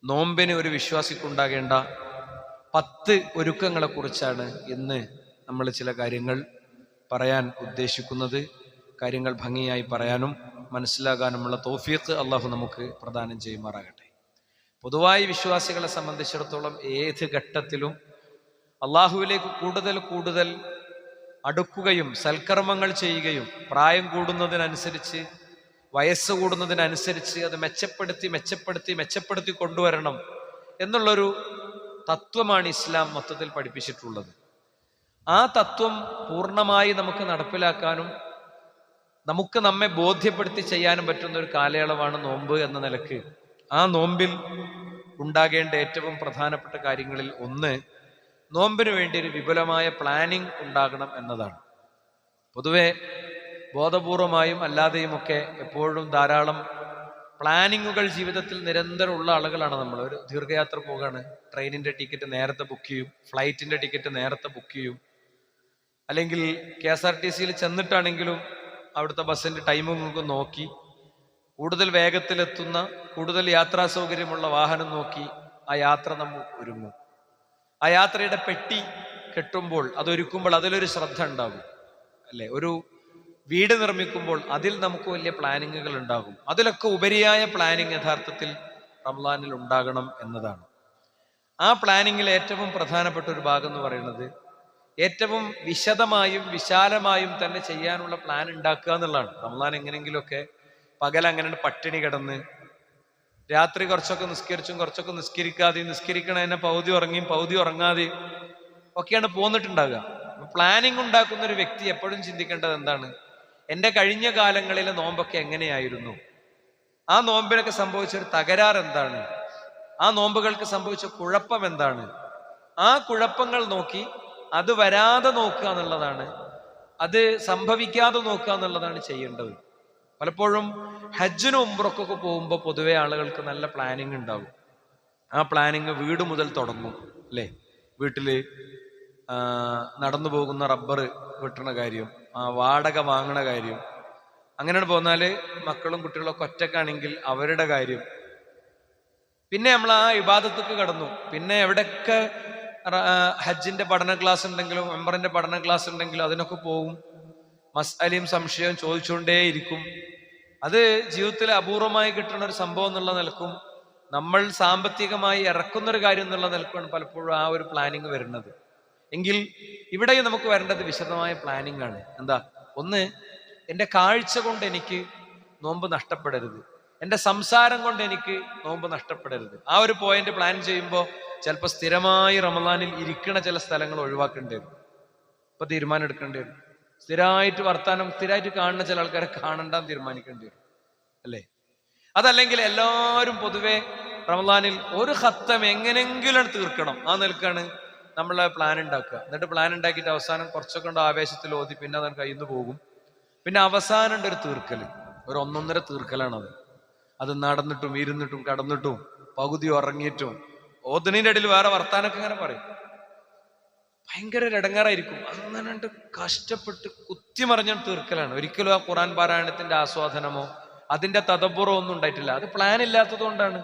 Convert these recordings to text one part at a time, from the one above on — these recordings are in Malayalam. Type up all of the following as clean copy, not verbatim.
നോമ്പിന് ഒരു വിശ്വാസിക്കുണ്ടാകേണ്ട 10 ഒരുക്കങ്ങളെക്കുറിച്ചാണ് ഇന്ന് നമ്മൾ ചില കാര്യങ്ങൾ പറയാൻ ഉദ്ദേശിക്കുന്നത്. കാര്യങ്ങൾ ഭംഗിയായി പറയാനും മനസ്സിലാകാനുമുള്ള തൗഫീഖ് അള്ളാഹു നമുക്ക് പ്രദാനം ചെയ്യുമാറാകട്ടെ. പൊതുവായി വിശ്വാസികളെ സംബന്ധിച്ചിടത്തോളം ഏത് ഘട്ടത്തിലും അള്ളാഹുവിലേക്ക് കൂടുതൽ കൂടുതൽ അടുക്കുകയും സൽക്കർമ്മങ്ങൾ ചെയ്യുകയും പ്രായം കൂടുന്നതിനനുസരിച്ച് വയസ്സ് കൂടുന്നതിനനുസരിച്ച് അത് മെച്ചപ്പെടുത്തി കൊണ്ടുവരണം എന്നുള്ളൊരു തത്വമാണ് ഇസ്ലാം മൊത്തത്തിൽ പഠിപ്പിച്ചിട്ടുള്ളത്. ആ തത്വം പൂർണ്ണമായി നമുക്ക് നടപ്പിലാക്കാനും നമുക്ക് നമ്മെ ബോധ്യപ്പെടുത്തി ചെയ്യാനും പറ്റുന്ന ഒരു കാലയളവാണ് നോമ്പ് എന്ന നിലക്ക് ആ നോമ്പിൽ ഉണ്ടാകേണ്ട ഏറ്റവും പ്രധാനപ്പെട്ട കാര്യങ്ങളിൽ ഒന്ന് നോമ്പിന് വേണ്ടി ഒരു വിപുലമായ പ്ലാനിങ് ഉണ്ടാകണം എന്നതാണ്. പൊതുവെ ബോധപൂർവമായും അല്ലാതെയുമൊക്കെ എപ്പോഴും ധാരാളം പ്ലാനിങ്ങുകൾ ജീവിതത്തിൽ നിരന്തരം ഉള്ള ആളുകളാണ് നമ്മൾ. ഒരു ദീർഘയാത്ര പോകാണ്, ട്രെയിനിന്റെ ടിക്കറ്റ് നേരത്തെ ബുക്ക് ചെയ്യും, ഫ്ലൈറ്റിന്റെ ടിക്കറ്റ് നേരത്തെ ബുക്ക് ചെയ്യും, അല്ലെങ്കിൽ KSRTCയിൽ ചെന്നിട്ടാണെങ്കിലും അവിടുത്തെ ബസ്സിന്റെ ടൈമിംഗ് നോക്കി കൂടുതൽ വേഗത്തിലെത്തുന്ന കൂടുതൽ യാത്രാ സൗകര്യമുള്ള വാഹനം നോക്കി ആ യാത്ര നമ്മൾ ഒരുങ്ങും. ആ യാത്രയുടെ പെട്ടി കെട്ടുമ്പോൾ അതൊരുക്കുമ്പോൾ അതിലൊരു ശ്രദ്ധ ഉണ്ടാകും അല്ലെ. ഒരു വീട് നിർമ്മിക്കുമ്പോൾ അതിൽ നമുക്ക് വലിയ പ്ലാനിങ്ങുകൾ ഉണ്ടാകും. അതിലൊക്കെ ഉപരിയായ പ്ലാനിങ് യഥാർത്ഥത്തിൽ റമളാനിൽ ഉണ്ടാകണം എന്നതാണ്. ആ പ്ലാനിങ്ങിൽ ഏറ്റവും പ്രധാനപ്പെട്ട ഒരു ഭാഗം എന്ന് പറയുന്നത് ഏറ്റവും വിശദമായും വിശാലമായും തന്നെ ചെയ്യാനുള്ള പ്ലാൻ ഉണ്ടാക്കുക എന്നുള്ളതാണ്. റമളാൻ എങ്ങനെയെങ്കിലുമൊക്കെ പകൽ അങ്ങനെ പട്ടിണി കിടന്ന് രാത്രി കുറച്ചൊക്കെ നിസ്കരിച്ചും കുറച്ചൊക്കെ നിസ്കരിക്കണതിനെ പകുതി ഉറങ്ങിയും പകുതി ഉറങ്ങാതെയും ഒക്കെയാണ് പോന്നിട്ടുണ്ടാകുക. പ്ലാനിങ് ഉണ്ടാക്കുന്ന ഒരു വ്യക്തി എപ്പോഴും ചിന്തിക്കേണ്ടത് എന്താണ്, എൻ്റെ കഴിഞ്ഞ കാലങ്ങളിലെ നോമ്പൊക്കെ എങ്ങനെയായിരുന്നു, ആ നോമ്പിനൊക്കെ സംഭവിച്ച ഒരു തകരാർ എന്താണ്, ആ നോമ്പുകൾക്ക് സംഭവിച്ച കുഴപ്പം എന്താണ്, ആ കുഴപ്പങ്ങൾ നോക്കി അത് വരാതെ നോക്കുക എന്നുള്ളതാണ്, അത് സംഭവിക്കാതെ നോക്കുക എന്നുള്ളതാണ് ചെയ്യേണ്ടത്. പലപ്പോഴും ഹജ്ജിനും ഉംറക്കൊക്കെ പോകുമ്പോൾ പൊതുവെ ആളുകൾക്ക് നല്ല പ്ലാനിങ് ഉണ്ടാകും. ആ പ്ലാനിങ് വീട് മുതൽ തുടങ്ങും അല്ലേ. വീട്ടില് നടന്നു പോകുന്ന റബ്ബർ വെട്ടണ കാര്യം, വാടക വാങ്ങണ കാര്യം, അങ്ങനെ പോന്നാല് മക്കളും കുട്ടികളൊക്കെ ഒറ്റക്കാണെങ്കിൽ അവരുടെ കാര്യം, പിന്നെ നമ്മൾ ആ ഇബാദത്തേക്ക് കടന്നു. പിന്നെ എവിടെയൊക്കെ ഹജ്ജിന്റെ പഠന ക്ലാസ് ഉണ്ടെങ്കിലും ഉംറന്റെ പഠന ക്ലാസ് ഉണ്ടെങ്കിലും അതിനൊക്കെ പോകും. മസ്അലയും സംശയവും ചോദിച്ചുകൊണ്ടേയിരിക്കും. അത് ജീവിതത്തിൽ അപൂർവമായി കിട്ടുന്ന ഒരു സംഭവം എന്നുള്ള നിലക്കും നമ്മൾ സാമ്പത്തികമായി ഇറക്കുന്നൊരു കാര്യം എന്നുള്ള നിലക്കാണ് പലപ്പോഴും ആ ഒരു പ്ലാനിങ് വരുന്നത്. എങ്കിൽ ഇവിടെയും നമുക്ക് വരേണ്ടത് വിശദമായ പ്ലാനിങ് ആണ്. എന്താ, ഒന്ന്, എൻ്റെ കാഴ്ച കൊണ്ട് എനിക്ക് നോമ്പ് നഷ്ടപ്പെടരുത്, എൻ്റെ സംസാരം കൊണ്ട് എനിക്ക് നോമ്പ് നഷ്ടപ്പെടരുത്. ആ ഒരു പോയിന്റ് പ്ലാൻ ചെയ്യുമ്പോൾ ചിലപ്പോൾ സ്ഥിരമായി റമളാനിൽ ഇരിക്കണ ചില സ്ഥലങ്ങൾ ഒഴിവാക്കേണ്ടി വരും. ഇപ്പൊ തീരുമാനം എടുക്കേണ്ടി വരും. സ്ഥിരമായിട്ട് വർത്താനം സ്ഥിരമായിട്ട് കാണുന്ന ചില ആൾക്കാരെ കാണണ്ടാന്ന് തീരുമാനിക്കേണ്ടി വരും അല്ലേ. അതല്ലെങ്കിൽ എല്ലാവരും പൊതുവെ റമളാനിൽ ഒരു ഖത്തം എങ്ങനെങ്കിലും തീർക്കണം, ആ നിൽക്കാണ് നമ്മളെ പ്ലാൻ ഉണ്ടാക്കുക. എന്നിട്ട് പ്ലാൻ ഉണ്ടാക്കിയിട്ട് അവസാനം കുറച്ചൊക്കെ ഉണ്ട് ആവേശത്തിൽ ഓതി പിന്നെ അത് കയ്യിൽ നിന്ന് പോകും. പിന്നെ അവസാനം ഉണ്ട് ഒരു തീർക്കൽ, ഒരു 1.5 തീർക്കലാണത്. അത് നടന്നിട്ടും ഇരുന്നിട്ടും കടന്നിട്ടും പകുതി ഉറങ്ങിയിട്ടും ഓതണിന്റെ ഇടയിൽ വേറെ വർത്താനൊക്കെ ഇങ്ങനെ പറയും. ഭയങ്കര ഇടങ്ങാറായിരിക്കും. അങ്ങനെ കഷ്ടപ്പെട്ട് കുത്തിമറിഞ്ഞ തീർക്കലാണ്. ഒരിക്കലും ആ ഖുർആൻ പാരായണത്തിന്റെ ആസ്വാദനമോ അതിന്റെ തദബ്ബുറോ ഒന്നും ഉണ്ടായിട്ടില്ല. അത് പ്ലാൻ ഇല്ലാത്തത് കൊണ്ടാണ്.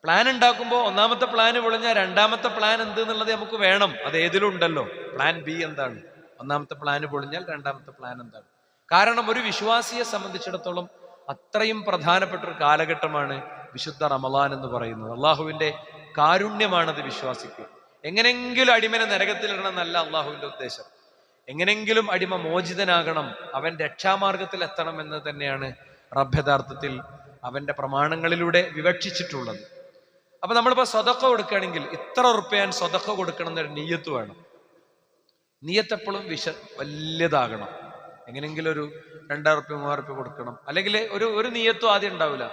പ്ലാൻ ഉണ്ടാക്കുമ്പോൾ ഒന്നാമത്തെ പ്ലാൻ പൊളിഞ്ഞാൽ രണ്ടാമത്തെ പ്ലാൻ എന്ത് എന്നുള്ളത് നമുക്ക് വേണം. അത് ഏതിലും ഉണ്ടല്ലോ. പ്ലാൻ ബി എന്താണ്, ഒന്നാമത്തെ പ്ലാൻ പൊളിഞ്ഞാൽ രണ്ടാമത്തെ പ്ലാൻ എന്താണ്. കാരണം ഒരു വിശ്വാസിയെ സംബന്ധിച്ചിടത്തോളം അത്രയും പ്രധാനപ്പെട്ട ഒരു കാലഘട്ടമാണ് വിശുദ്ധ റമളാൻ എന്ന് പറയുന്നത്. അള്ളാഹുവിന്റെ കാരുണ്യമാണത് വിശ്വാസിക്ക്. എങ്ങനെങ്കിലും അടിമനെ നരകത്തിലിടണം എന്നല്ല അള്ളാഹുവിന്റെ ഉദ്ദേശം. എങ്ങനെങ്കിലും അടിമ മോചിതനാകണം, അവൻ രക്ഷാമാർഗത്തിൽ എത്തണം എന്ന് തന്നെയാണ് റബ്ബ് യഥാർത്ഥത്തിൽ അവന്റെ പ്രമാണങ്ങളിലൂടെ വിവക്ഷിച്ചിട്ടുള്ളത്. അപ്പൊ നമ്മളിപ്പോ സ്വതക്ക കൊടുക്കുകയാണെങ്കിൽ ഇത്ര ഉറുപ്പ്യ സ്വതക്ക കൊടുക്കണം എന്നൊരു നിയ്യത്ത് വേണം. നിയ്യത്ത് എപ്പോഴും വലിയതാകണം. എങ്ങനെങ്കിലും ഒരു 2000 ഉറുപ്പ്യ 3000 ഉറുപ്പ്യ കൊടുക്കണം. അല്ലെങ്കിൽ ഒരു നിയ്യത്തും ആദ്യം ഉണ്ടാവില്ല.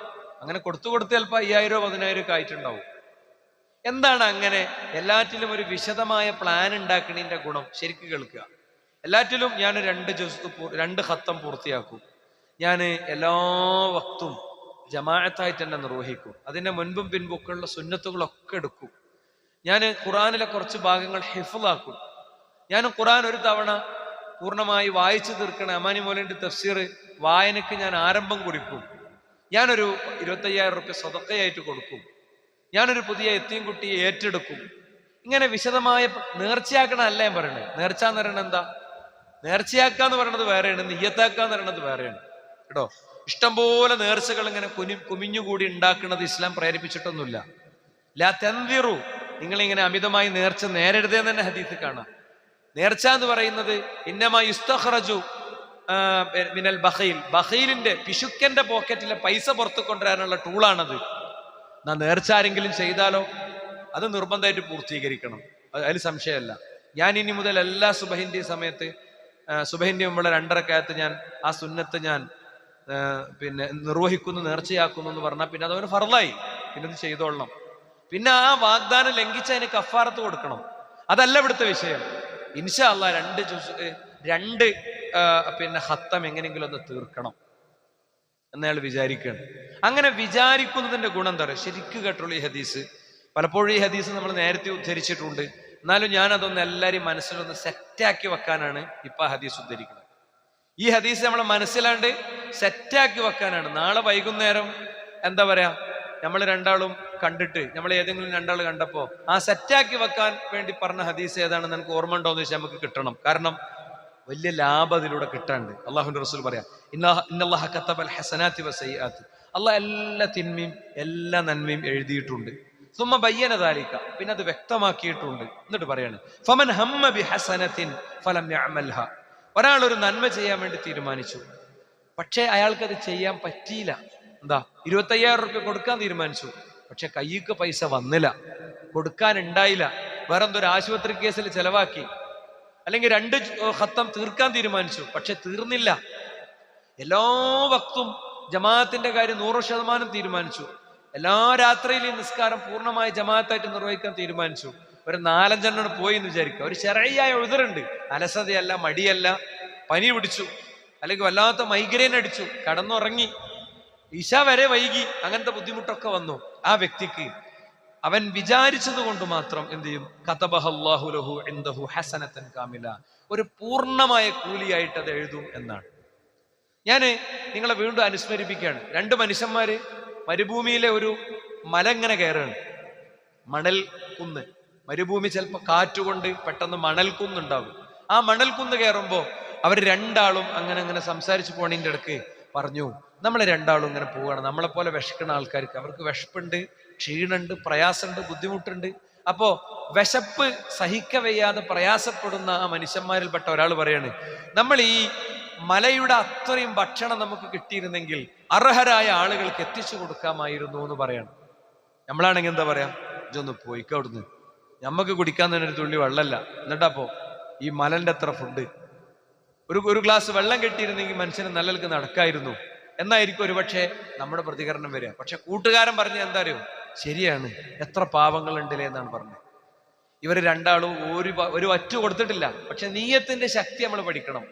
അങ്ങനെ കൊടുത്തു ചിലപ്പോൾ 5000 10,000 ഒക്കെ ആയിട്ടുണ്ടാവും. എന്താണ് അങ്ങനെ എല്ലാറ്റിലും ഒരു വിശദമായ പ്ലാൻ ഉണ്ടാക്കണതിന്റെ ഗുണം ശരിക്കും കേൾക്കുക. എല്ലാറ്റിലും ഞാൻ 2 ഖത്തം പൂർത്തിയാക്കും. ഞാൻ എല്ലാ വക്തും ജമാഅത്തായിട്ട് തന്നെ നിർവഹിക്കും. അതിന്റെ മുൻപും പിൻപൊക്കെയുള്ള സുന്നത്തുകളൊക്കെ എടുക്കും. ഞാൻ ഖുർആനിലെ കുറച്ച് ഭാഗങ്ങൾ ഹിഫ്ളാക്കും. ഞാൻ ഖുർആൻ ഒരു തവണ പൂർണ്ണമായി വായിച്ചു തീർക്കണ അമാനി മൗലവിന്റെ തഫ്സീർ വായനക്ക് ഞാൻ ആരംഭം കുറിക്കും. ഞാനൊരു 25,000 ഉറുപ്പ്യ സ്വതക്കയായിട്ട് കൊടുക്കും. ഞാനൊരു പുതിയ എത്തിയും കുട്ടിയെ ഏറ്റെടുക്കും. ഇങ്ങനെ വിശദമായ നേർച്ചയാക്കണമല്ല ഞാൻ പറയണത്. നേർച്ച എന്ന് പറയണത് എന്താ? നേർച്ചയാക്കാന്ന് പറയണത് വേറെയാണ്, നിയ്യത്താക്കാന്ന് പറയണത് വേറെയാണ് കേട്ടോ. ഇഷ്ടംപോലെ നേർച്ചകൾ ഇങ്ങനെ കുമിഞ്ഞുകൂടി ഉണ്ടാക്കുന്നത് ഇസ്ലാം പ്രേരിപ്പിച്ചിട്ടൊന്നുമില്ല. ലാ തൻവിറു, നിങ്ങളിങ്ങനെ അമിതമായി നേർച്ച നേരരുതെന്ന് തന്നെ ഹദീസ് കാണാം. നേർച്ച എന്ന് പറയുന്നത് ഇന്നമാ യുസ്തഖ്റജു മിനൽ ബഖീൽ, ബഖീലിന്റെ പിശുക്കന്റെ പോക്കറ്റിലെ പൈസ പുറത്തു കൊണ്ടുവരാനുള്ള ടൂളാണത്. എന്നാ നേർച്ച ആരെങ്കിലും ചെയ്താലോ അത് നിർബന്ധമായിട്ട് പൂർത്തീകരിക്കണം, അതിൽ സംശയമല്ല. ഞാൻ ഇനി മുതൽ എല്ലാ സുബഹിന്റെ സമയത്ത്, സുബഹിന്റെ മുമ്പുള്ള 2 റക്അത്ത് ഞാൻ ആ സുന്നത്ത് ഞാൻ പിന്നെ നിർവഹിക്കുന്നു, നേർച്ചയാക്കുന്നു എന്ന് പറഞ്ഞാൽ പിന്നെ അതവന് ഫർളായി, പിന്നെ അത് ചെയ്തോളണം. പിന്നെ ആ വാഗ്ദാനം ലംഘിച്ച് അതിന് കഫാറത്ത് കൊടുക്കണം. അതല്ല ഇവിടുത്തെ വിഷയം. ഇൻഷാ അല്ലാഹ് 2 പിന്നെ ഹത്തം എങ്ങനെയെങ്കിലും ഒന്ന് തീർക്കണം എന്നയാൾ വിചാരിക്കുകയാണ്. അങ്ങനെ വിചാരിക്കുന്നതിന്റെ ഗുണം എന്താ പറയുക? ശരിക്ക് കേട്ടുള്ള ഈ ഹദീസ്, പലപ്പോഴും ഈ ഹദീസ് നമ്മൾ നേരത്തെ ഉദ്ധരിച്ചിട്ടുണ്ട്, എന്നാലും ഞാൻ അതൊന്ന് എല്ലാവരും മനസ്സിലൊന്ന് സെറ്റാക്കി വെക്കാനാണ് ഇപ്പൊ ഹദീസ് ഉദ്ധരിക്കുന്നത്. ഈ ഹദീസ് നമ്മളെ മനസ്സിലാണ്ട് സെറ്റാക്കി വെക്കാനാണ്. നാളെ വൈകുന്നേരം എന്താ പറയാ, നമ്മൾ രണ്ടാളും കണ്ടിട്ട്, നമ്മൾ ഏതെങ്കിലും 2 ആൾ കണ്ടപ്പോ ആ സെറ്റാക്കി വെക്കാൻ വേണ്ടി പറഞ്ഞ ഹദീസ് ഏതാണെന്ന് എനിക്ക് ഓർമ്മ ഉണ്ടോ എന്ന് വെച്ചാൽ നമുക്ക് കിട്ടണം. കാരണം വലിയ ലാഭം അതിലൂടെ കിട്ടാണ്ട്. അള്ളാഹുവിന്റെ റസൂൽ പറയാ, ഇന്നല്ലാഹ കതബൽ ഹസനാതി വസയ്യാത്ത്, അള്ളാഹ് എല്ലാ തിന്മയും എല്ലാ നന്മയും എഴുതിയിട്ടുണ്ട്. സുമ്മ ബയ്യന ദാലിക, പിന്നെ അത് വ്യക്തമാക്കിയിട്ടുണ്ട്. എന്നിട്ട് പറയാണ്, ഫമൻ ഹമ്മ ബിഹസനത്തിൻ ഫലം യഅമൽഹ, ഒരാൾ ഒരു നന്മ ചെയ്യാൻ വേണ്ടി തീരുമാനിച്ചു, പക്ഷെ അയാൾക്കത് ചെയ്യാൻ പറ്റിയില്ല. എന്താ, 25,000 റുപ്യ കൊടുക്കാൻ തീരുമാനിച്ചു, പക്ഷെ കയ്യിക്ക് പൈസ വന്നില്ല, കൊടുക്കാനുണ്ടായില്ല. വേറെന്തൊരു ആശുപത്രി കേസിൽ ചെലവാക്കി, അല്ലെങ്കിൽ 2 ഖത്തം തീർക്കാൻ തീരുമാനിച്ചു, പക്ഷെ തീർന്നില്ല. എല്ലാ വക്തും ജമാഅത്തിന്റെ കാര്യം 100% തീരുമാനിച്ചു. എല്ലാ രാത്രിയിലെയും നിസ്കാരം പൂർണ്ണമായി ജമാഅത്തായിട്ട് നിർവഹിക്കാൻ തീരുമാനിച്ചു. ഒരു 4-5 എണ്ണം പോയി എന്ന് വിചാരിക്കുക. ഒരു ശരഈയായ ഉദറുണ്ട്, അലസതയല്ല, മടിയല്ല, പനി പിടിച്ചു, അല്ലെങ്കിൽ വല്ലാത്ത മൈഗ്രെയിൻ അടിച്ചു, കടന്നുറങ്ങി, ഇശ വരെ വൈകി, അങ്ങനത്തെ ബുദ്ധിമുട്ടൊക്കെ വന്നു. ആ വ്യക്തിക്ക് അവൻ വിചാരിച്ചത് കൊണ്ട് മാത്രം എന്ത് ചെയ്യും? കതബഹല്ലാഹു ലഹു ഇൻദഹു ഹസനതൻ കാമില, ഒരു പൂർണ്ണമായ കൂലിയായിട്ട് അത് എഴുതും എന്നാണ്. ഞാൻ നിങ്ങളെ വീണ്ടും അനുസ്മരിപ്പിക്കുകയാണ്. 2 മനുഷ്യന്മാര് മരുഭൂമിയിലെ ഒരു മല ഇങ്ങനെ കയറുകയാണ്, മണൽ കുന്ന്. മരുഭൂമി ചിലപ്പോൾ കാറ്റുകൊണ്ട് പെട്ടെന്ന് മണൽ കുന്നുണ്ടാകും. ആ മണൽ കുന്ന് കയറുമ്പോ അവർ 2 ആളും അങ്ങനെ സംസാരിച്ചു പോണതിൻ്റെ ഇടയ്ക്ക് പറഞ്ഞു, നമ്മളെ 2 ആളും ഇങ്ങനെ പോവുകയാണ്. നമ്മളെപ്പോലെ വിശക്കുന്ന ആൾക്കാർക്ക്, അവർക്ക് വിശപ്പുണ്ട്, ക്ഷീണുണ്ട്, പ്രയാസമുണ്ട്, ബുദ്ധിമുട്ടുണ്ട്. അപ്പോ വിശപ്പ് സഹിക്കവയ്യാതെ പ്രയാസപ്പെടുന്ന ആ മനുഷ്യന്മാരിൽപ്പെട്ട ഒരാൾ പറയാണ്, നമ്മൾ ഈ മലയുടെ അത്രയും ഭക്ഷണം നമുക്ക് കിട്ടിയിരുന്നെങ്കിൽ അർഹരായ ആളുകൾക്ക് എത്തിച്ചു കൊടുക്കാമായിരുന്നു എന്ന് പറയാണ്. നമ്മളാണെങ്കിൽ എന്താ പറയാ, ഇതൊന്ന് പോയിക്ക അവിടുന്ന്, ഞമ്മക്ക് കുടിക്കാൻ തന്നെ ഒരു തുള്ളി വെള്ളമല്ല, എന്നിട്ടപ്പോ ഈ മലന്റെ അത്ര ഫുഡ്, ഒരു ഗ്ലാസ് വെള്ളം കിട്ടിയിരുന്നെങ്കിൽ മനുഷ്യന് നല്ലൽക്ക് നടക്കായിരുന്നു എന്നായിരിക്കും ഒരുപക്ഷെ നമ്മുടെ പ്രതികരണം വരിക. പക്ഷെ കൂട്ടുകാരൻ പറഞ്ഞ എന്താ അറിയോ, ശരിയാണ്, എത്ര പാവങ്ങളുണ്ടല്ലേ എന്നാണ് പറഞ്ഞത്. ഇവർ 2 ആളും ഒരു വറ്റു കൊടുത്തിട്ടില്ല, പക്ഷെ നീയത്തിന്റെ ശക്തി നമ്മൾ പഠിക്കണം.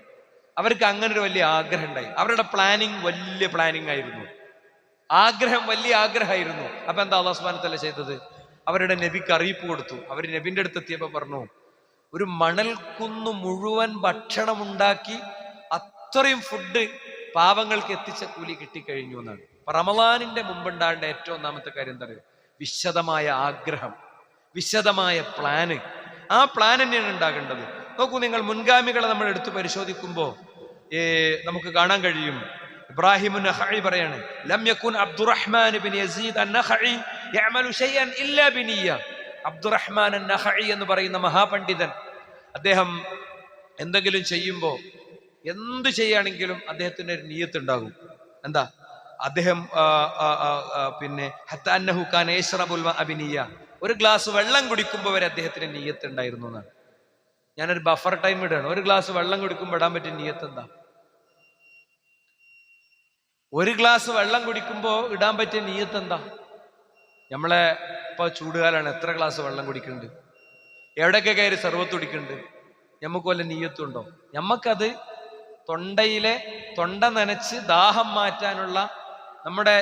അവർക്ക് അങ്ങനെ ഒരു വലിയ ആഗ്രഹം ഉണ്ടായി. അവരുടെ പ്ലാനിങ് വലിയ പ്ലാനിങ് ആയിരുന്നു, ആഗ്രഹം വലിയ ആഗ്രഹമായിരുന്നു. അപ്പൊ എന്താ അല്ലാഹു സുബ്ഹാനഹു വ തആല ചെയ്തത്? അവരുടെ നബിക്ക് അറിയിപ്പ് കൊടുത്തു. അവർ നബിന്റെ അടുത്ത് എത്തിയപ്പോ പറഞ്ഞു, ഒരു മണൽക്കുന്ന് മുഴുവൻ ഭക്ഷണം ഉണ്ടാക്കി അത്രയും ഫുഡ് പാവങ്ങൾക്ക് എത്തിച്ച കൂലി കിട്ടിക്കഴിഞ്ഞു എന്നാണ്. റമളാനിന്റെ മുമ്പുണ്ടാകേണ്ട ഏറ്റവും ഒന്നാമത്തെ കാര്യം എന്താ പറയുക? വിശദമായ ആഗ്രഹം, വിശദമായ പ്ലാന്. ആ പ്ലാൻ തന്നെയാണ് ഉണ്ടാകേണ്ടത്. നോക്കൂ, നിങ്ങൾ മുൻഗാമികളെ നമ്മൾ എടുത്തു പരിശോധിക്കുമ്പോൾ നമുക്ക് കാണാൻ കഴിയും. ഇബ്രാഹിം അൻ-നഖഈ പറയാണ്, ലം യകുൻ അബ്ദുറഹ്മാൻ ഇബ്നു യസീദ് അൻ-നഖഈ യഅമലു ശൈഅൻ ഇല്ലാ ബിനിയ്യ. അബ്ദുറഹ്മാൻ അൻ-നഖഈ എന്ന് പറയുന്ന മഹാപണ്ഡിതൻ, അദ്ദേഹം എന്തെങ്കിലും ചെയ്യുമ്പോൾ, എന്ത് ചെയ്യുകയാണെങ്കിലും അദ്ദേഹത്തിന് ഒരു നിയ്യത്ത് ഉണ്ടാകും. എന്താ? അദ്ദേഹം പിന്നെ ഹത്താ അന്നഹു കാന യശ്റബുൽ മാഅ ബിനിയ്യ, ഒരു ഗ്ലാസ് വെള്ളം കുടിക്കുമ്പോൾ വരെ അദ്ദേഹത്തിന് നിയ്യത്ത് ഉണ്ടായിരുന്നു എന്നാണ്. ഞാനൊരു ബഫർ ടൈം ഇടാണ്. ഒരു ഗ്ലാസ് വെള്ളം കുടിക്കുമ്പോൾ ഇടാൻ പറ്റിയ നിയ്യത്ത് എന്താ? ഒരു ഗ്ലാസ് വെള്ളം കുടിക്കുമ്പോൾ ഇടാൻ പറ്റിയ നിയ്യത്ത് എന്താ? നമ്മളെ ഇപ്പൊ ചൂടുകാലാണ്, എത്ര ഗ്ലാസ് വെള്ളം കുടിക്കുന്നുണ്ട്, എവിടെയൊക്കെ കയറി സർവത്ത് കുടിക്കുന്നുണ്ട്, നമുക്ക് വല്ല നിയ്യത്തുണ്ടോ? നമുക്കത് തൊണ്ട നനച്ച് ദാഹം മാറ്റാനുള്ള നമ്മുടെ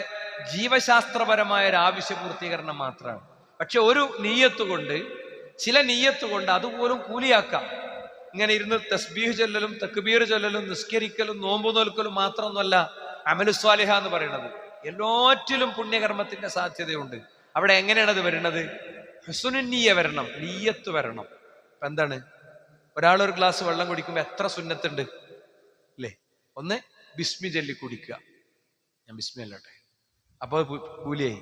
ജീവശാസ്ത്രപരമായ ഒരു ആവശ്യ പൂർത്തീകരണം മാത്രമാണ്. പക്ഷെ ഒരു നിയ്യത്ത് കൊണ്ട്, ചില നിയ്യത്ത് കൊണ്ട് അതുപോലും കൂലിയാക്കാം. ഇങ്ങനെ ഇരുന്ന് തസ്ബീഹ് ചൊല്ലലും തക്ബീർ ചൊല്ലലും നിസ്കരിക്കലും നോമ്പ് നോൽക്കലും മാത്രമൊന്നുമല്ല അമലു സ്വാലിഹ എന്ന് പറയുന്നത്. എല്ലാറ്റിലും പുണ്യകർമ്മത്തിന്റെ സാധ്യതയുണ്ട്. അവിടെ എങ്ങനെയാണ് അത് വരുന്നത്? ഹുസ്നുന്നീയ വരണം, നീയത്ത് വരണം. അപ്പൊ എന്താണ്, ഒരാളൊരു ഗ്ലാസ് വെള്ളം കുടിക്കുമ്പോൾ എത്ര സുന്നത്തുണ്ട് അല്ലേ? ഒന്ന് ബിസ്മി ചൊല്ലി കുടിക്കുക, ഞാൻ ബിസ്മി അല്ലട്ടെ, അപ്പൊ കൂലിയായി.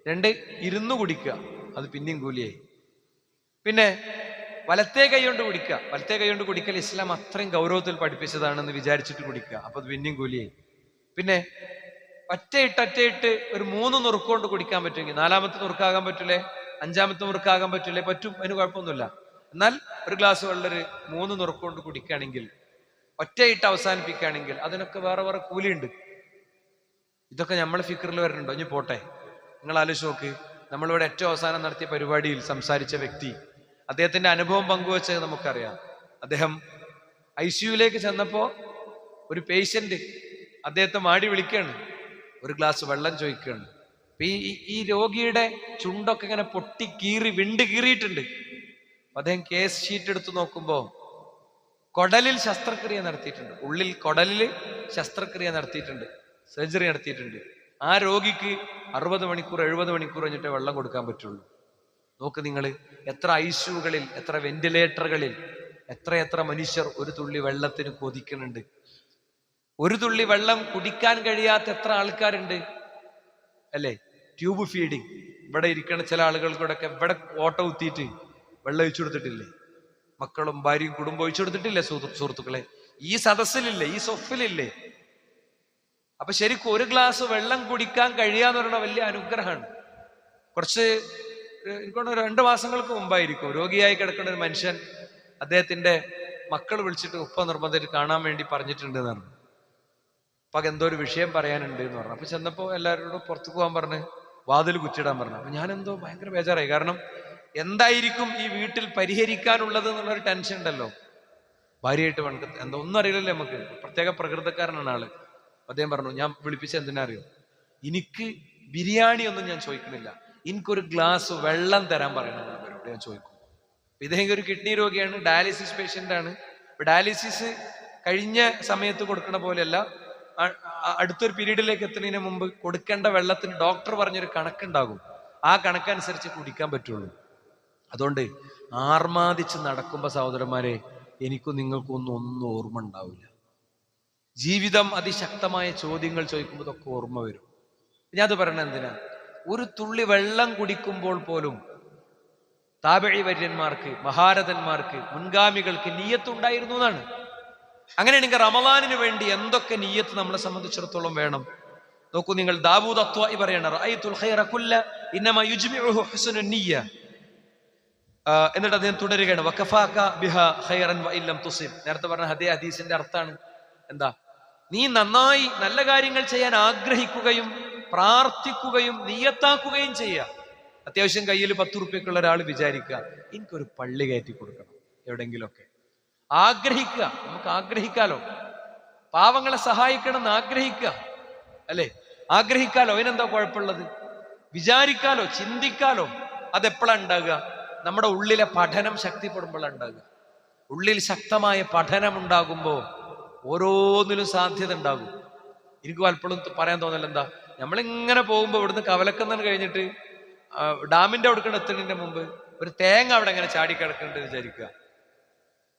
രണ്ട്, ഇരുന്ന് കുടിക്കുക, അത് പിന്നെയും കൂലിയായി. പിന്നെ വലത്തേ കൈ കൊണ്ട് കുടിക്കുക, വലത്തേ കൈ കൊണ്ട് കുടിക്കൽ ഇസ്ലാം അത്രയും ഗൗരവത്തിൽ പഠിപ്പിച്ചതാണെന്ന് വിചാരിച്ചിട്ട് കുടിക്കുക, അപ്പൊ അത് പിന്നെയും കൂലിയായി. പിന്നെ ഒറ്റയിട്ട് ഒരു 3 നുറുക്കൊണ്ട് കുടിക്കാൻ പറ്റുമെങ്കിൽ 4ാമത്തെ നുറുക്കാകാൻ പറ്റൂലേ, 5ാമത്തെ നുറുക്കാകാൻ പറ്റൂലേ? പറ്റും, അതിന് കുഴപ്പമൊന്നുമില്ല. എന്നാൽ ഒരു ഗ്ലാസ് വെള്ളം 3 നുറുക്കൊണ്ട് കുടിക്കുകയാണെങ്കിൽ, ഒറ്റയിട്ട് അവസാനിപ്പിക്കുകയാണെങ്കിൽ അതിനൊക്കെ വേറെ വേറെ കൂലിയുണ്ട്. ഇതൊക്കെ നമ്മൾ ഫിക്റിൽ വരുന്നുണ്ടോ? ഇനി പോട്ടെ, നിങ്ങൾ ആലോചിച്ച് നോക്ക്. നമ്മളിവിടെ ഏറ്റവും അവസാനം നടത്തിയ പരിപാടിയിൽ സംസാരിച്ച വ്യക്തി, അദ്ദേഹത്തിന്റെ അനുഭവം പങ്കുവച്ചത് നമുക്കറിയാം. അദ്ദേഹം ICUലേക്ക് ചെന്നപ്പോ ഒരു പേഷ്യന്റ് അദ്ദേഹത്തെ മാടി വിളിക്കുകയാണ്, ഒരു ഗ്ലാസ് വെള്ളം ചോദിക്കുകയാണ്. അപ്പൊ ഈ രോഗിയുടെ ചുണ്ടൊക്കെ ഇങ്ങനെ പൊട്ടി കീറി വിണ്ട് കീറിയിട്ടുണ്ട്. അദ്ദേഹം കേസ് ഷീറ്റ് എടുത്ത് നോക്കുമ്പോ കൊടലിൽ ശസ്ത്രക്രിയ നടത്തിയിട്ടുണ്ട്, ഉള്ളിൽ കൊടലിൽ ശസ്ത്രക്രിയ നടത്തിയിട്ടുണ്ട്, സർജറി നടത്തിയിട്ടുണ്ട്. ആ രോഗിക്ക് 60 മണിക്കൂർ 70 മണിക്കൂർ കഴിഞ്ഞിട്ടേ വെള്ളം കൊടുക്കാൻ പറ്റുള്ളൂ. നോക്ക് നിങ്ങൾ, എത്ര ICUകളിൽ, എത്ര വെന്റിലേറ്ററുകളിൽ എത്ര മനുഷ്യർ ഒരു തുള്ളി വെള്ളത്തിന് കൊതിക്കുന്നുണ്ട്. ഒരു തുള്ളി വെള്ളം കുടിക്കാൻ കഴിയാത്ത എത്ര ആൾക്കാരുണ്ട് അല്ലേ? ട്യൂബ് ഫീഡിങ്, ഇവിടെ ഇരിക്കണ ചില ആളുകൾക്കൂടെ ഇവിടെ ഓട്ട കുത്തിയിട്ട് വെള്ളം ഒഴിച്ചു കൊടുത്തിട്ടില്ലേ? മക്കളും ഭാര്യയും കുടുംബം ഒഴിച്ചു കൊടുത്തിട്ടില്ലേ? സുഹൃത്തുക്കളെ, ഈ സദസ്സിലില്ലേ, ഈ സൊഫിലില്ലേ? അപ്പൊ ശരിക്കും ഒരു ഗ്ലാസ് വെള്ളം കുടിക്കാൻ കഴിയാന്ന് പറയുന്ന വലിയ അനുഗ്രഹമാണ്. കുറച്ച് എനിക്കൊന്ന് 2 മാസങ്ങൾക്ക് മുമ്പായിരിക്കും രോഗിയായി കിടക്കുന്ന ഒരു മനുഷ്യൻ, അദ്ദേഹത്തിന്റെ മക്കൾ വിളിച്ചിട്ട് ഉപ്പ നിർബന്ധമായിട്ട് കാണാൻ വേണ്ടി പറഞ്ഞിട്ടുണ്ട് എന്ന് പറഞ്ഞു. അപ്പൊ എന്തോ ഒരു വിഷയം പറയാനുണ്ട് എന്ന് പറഞ്ഞു. അപ്പൊ ചെന്നപ്പോ എല്ലാവരോടും പുറത്തു പോകാൻ പറഞ്ഞ് വാതിൽ കുറ്റിടാൻ പറഞ്ഞു. അപ്പൊ ഞാനെന്തോ ഭയങ്കര ബേജാറായി. കാരണം എന്തായിരിക്കും ഈ വീട്ടിൽ പരിഹരിക്കാനുള്ളത് എന്നുള്ളൊരു ടെൻഷൻ ഉണ്ടല്ലോ. ഭാര്യയായിട്ട് എന്തോ ഒന്നും അറിയില്ലല്ലോ നമുക്ക്, പ്രത്യേക പ്രകൃതക്കാരനാണ് ആള്. അദ്ദേഹം പറഞ്ഞു, ഞാൻ വിളിപ്പിച്ച എന്തിനാ അറിയോ, എനിക്ക് ബിരിയാണി ഒന്നും ഞാൻ ചോദിക്കുന്നില്ല, എനിക്കൊരു ഗ്ലാസ് വെള്ളം തരാൻ പറയണം ഞാൻ ചോദിക്കും. ഇദ്ദേഹം ഒരു കിഡ്നി രോഗിയാണ്, ഡയാലിസിസ് പേഷ്യന്റ് ആണ്. ഡയാലിസിസ് കഴിഞ്ഞ സമയത്ത് കൊടുക്കണ പോലെയല്ല, അടുത്തൊരു പീരീഡിലേക്ക് എത്തുന്നതിന് മുമ്പ് കൊടുക്കേണ്ട വെള്ളത്തിന് ഡോക്ടർ പറഞ്ഞൊരു കണക്കുണ്ടാകും, ആ കണക്കനുസരിച്ച് കുടിക്കാൻ പറ്റുള്ളൂ. അതുകൊണ്ട് ആർമാദിച്ച് നടക്കുമ്പോ സഹോദരന്മാരെ, എനിക്കും നിങ്ങൾക്കും ഒന്നും ഓർമ്മ ഉണ്ടാവില്ല. ജീവിതം അതിശക്തമായ ചോദ്യങ്ങൾ ചോദിക്കുമ്പോൾ ഇതൊക്കെ ഓർമ്മ വരും. ഞാൻ അത് പറയണത് എന്തിനാ, ഒരു തുള്ളി വെള്ളം കുടിക്കുമ്പോൾ പോലും താബഈ വര്യന്മാർക്ക്, മഹാരഥന്മാർക്ക്, മുൻഗാമികൾക്ക് നിയ്യത്തുണ്ടായിരുന്നു എന്നാണ്. അങ്ങനെയാണെങ്കിൽ റമളാനിന് വേണ്ടി എന്തൊക്കെ നിയ്യത്ത് നമ്മളെ സംബന്ധിച്ചിടത്തോളം വേണം നോക്കൂ നിങ്ങൾ. ദാവൂദ് അത്വാഇ പറയണ റഅയ്തുൽ ഖൈറ കുല്ല ഇന്നമാ യുജ്മിഉഹു ഹുസ്നുൻ നിയ്യ. എന്നിട്ട് അദ്ദേഹം തുടരുകയാണ്, വകഫാക ബിഹാ ഖൈറൻ വഇല്ലം തുസിബ്. നേരത്തെ പറഞ്ഞ അതേ ഹദീസിന്റെ അർത്ഥമാണ് എന്താ, നീ നന്നായി നല്ല കാര്യങ്ങൾ ചെയ്യാൻ ആഗ്രഹിക്കുകയും പ്രാർത്ഥിക്കുകയും നിയ്യത്താക്കുകയും ചെയ്യുക. അത്യാവശ്യം കയ്യിൽ 10 റുപ്യക്കുള്ള ഒരാൾ വിചാരിക്കുക, എനിക്കൊരു പള്ളി കയറ്റി കൊടുക്കണം എവിടെങ്കിലുമൊക്കെ. ആഗ്രഹിക്കുക, നമുക്ക് ആഗ്രഹിക്കാലോ. പാവങ്ങളെ സഹായിക്കണം എന്ന് ആഗ്രഹിക്കുക അല്ലെ, ആഗ്രഹിക്കാലോ, അതിനെന്താ കുഴപ്പമുള്ളത്? വിചാരിക്കാലോ, ചിന്തിക്കാലോ. അതെപ്പോഴാണ് ഉണ്ടാകുക? നമ്മുടെ ഉള്ളിലെ പഠനം ശക്തിപ്പെടുമ്പോഴാണ് ഉണ്ടാകുക. ഉള്ളിൽ ശക്തമായ പഠനം ഉണ്ടാകുമ്പോൾ ഓരോന്നിലും സാധ്യത ഉണ്ടാകും. എനിക്ക് പലപ്പോഴും പറയാൻ തോന്നല എന്താ, നമ്മളിങ്ങനെ പോകുമ്പോ ഇവിടുന്ന് കവലക്കുന്നതിന് കഴിഞ്ഞിട്ട് ഡാമിന്റെ അവിടെ എത്തുന്നതിന്റെ മുമ്പ് ഒരു തേങ്ങ അവിടെ അങ്ങനെ ചാടിക്കിടക്കുന്നുണ്ട് വിചാരിക്കുക.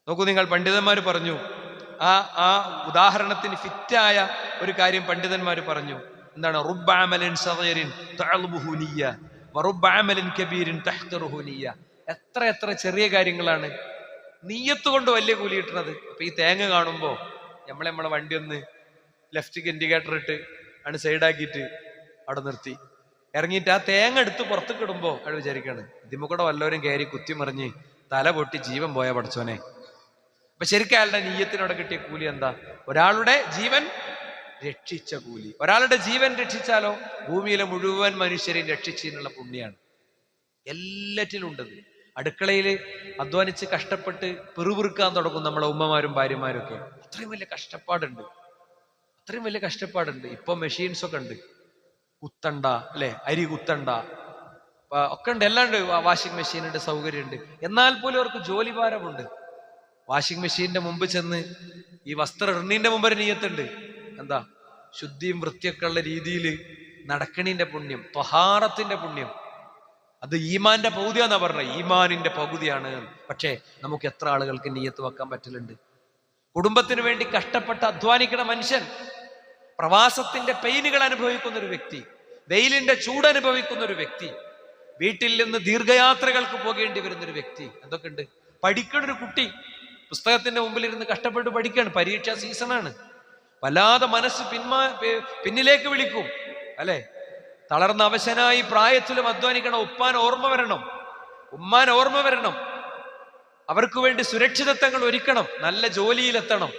നോക്കൂ നിങ്ങൾ, പണ്ഡിതന്മാർ പറഞ്ഞു, ആ ഉദാഹരണത്തിന് ഫിറ്റായ ഒരു കാര്യം പണ്ഡിതന്മാർ പറഞ്ഞു. എന്താണ്? റുബ്ബ അമലിൻ സഗീറിൻ തഅലുബുഹു നിയ്യ വറുബ്ബ അമലിൻ കബീരിൻ തഹ്തറുഹു നിയ്യ. എത്ര ചെറിയ കാര്യങ്ങളാണ് നിയ്യത്ത് കൊണ്ട് വലിയ കൂലി കിട്ടുന്നത്. അപ്പൊ ഈ തേങ്ങ കാണുമ്പോ നമ്മളെ വണ്ടി ഒന്ന് ലെഫ്റ്റ് ഇൻഡിക്കേറ്റർ ഇട്ട് ആണ് സൈഡാക്കിയിട്ട് അവിടെ നിർത്തി ഇറങ്ങിയിട്ട് ആ തേങ്ങ എടുത്ത് പുറത്തേക്ക് ഇടുമ്പോ അവിടെ വിചാരിക്കാണ്, ഇതിമ്മ കൂടെ വല്ലവരും കയറി കുത്തിമറിഞ്ഞ് തല പൊട്ടി ജീവൻ പോയ പഠിച്ചോനെ. അപ്പൊ ശരിക്കും അയാളുടെ നീയത്തിനോടെ കിട്ടിയ കൂലി എന്താ? ഒരാളുടെ ജീവൻ രക്ഷിച്ച കൂലി. ഒരാളുടെ ജീവൻ രക്ഷിച്ചാലോ ഭൂമിയിലെ മുഴുവൻ മനുഷ്യരെയും രക്ഷിച്ചതിനുള്ള പുണ്യാണ്. എല്ലാറ്റിലും ഉണ്ടത്. അടുക്കളയിൽ അധ്വാനിച്ച് കഷ്ടപ്പെട്ട് പിറുപിറുക്കാൻ തുടങ്ങും നമ്മളെ ഉമ്മമാരും ഭാര്യമാരും ഒക്കെ. അത്രയും വലിയ കഷ്ടപ്പാടുണ്ട്. ഇപ്പൊ മെഷീൻസ് ഒക്കെ ഉണ്ട്, കുത്തണ്ട അല്ലെ, അരി കുത്തണ്ട ഒക്കെ ഉണ്ട്, എല്ലാം ഉണ്ട്. വാഷിംഗ് മെഷീനുണ്ട്, സൗകര്യമുണ്ട്. എന്നാൽ പോലും അവർക്ക് ജോലി ഭാരമുണ്ട്. വാഷിംഗ് മെഷീന്റെ മുമ്പ് ചെന്ന് ഈ വസ്ത്രം ഇടുന്നതിന്റെ മുമ്പ് ഒരു നിയ്യത്തുണ്ട്. എന്താ? ശുദ്ധിയും വൃത്തിയൊക്കെ ഉള്ള രീതിയിൽ നടക്കണീന്റെ പുണ്യം, ത്വഹാറത്തിന്റെ പുണ്യം. അത് ഈമാന്റെ പകുതിയാന്നാ പറഞ്ഞത്, ഈമാനിന്റെ പകുതിയാണ്. പക്ഷേ നമുക്ക് എത്ര ആളുകൾക്ക് നിയ്യത്ത് വെക്കാൻ പറ്റലുണ്ട്? കുടുംബത്തിന് വേണ്ടി കഷ്ടപ്പെട്ട് അധ്വാനിക്കുന്ന മനുഷ്യൻ, പ്രവാസത്തിന്റെ പെയിനുകൾ അനുഭവിക്കുന്ന ഒരു വ്യക്തി, വെയിലിന്റെ ചൂട് അനുഭവിക്കുന്ന ഒരു വ്യക്തി, വീട്ടിൽ നിന്ന് ദീർഘയാത്രകൾക്ക് പോകേണ്ടി വരുന്ന ഒരു വ്യക്തി, എന്തൊക്കെയുണ്ട്? പഠിക്കണ ഒരു കുട്ടി പുസ്തകത്തിന്റെ മുമ്പിൽ ഇരുന്ന് കഷ്ടപ്പെട്ട് പഠിക്കുകയാണ്, പരീക്ഷാ സീസണാണ്, വല്ലാതെ മനസ്സ് പിന്നിലേക്ക് വിളിക്കും അല്ലെ? തളർന്ന അവശനായി പ്രായത്തിലും അധ്വാനിക്കണം. ഉപ്പാൻ ഓർമ്മ വരണം, ഉമ്മാൻ ഓർമ്മ വരണം, അവർക്ക് വേണ്ടി സുരക്ഷിതത്വങ്ങൾ ഒരുക്കണം, നല്ല ജോലിയിലെത്തണം,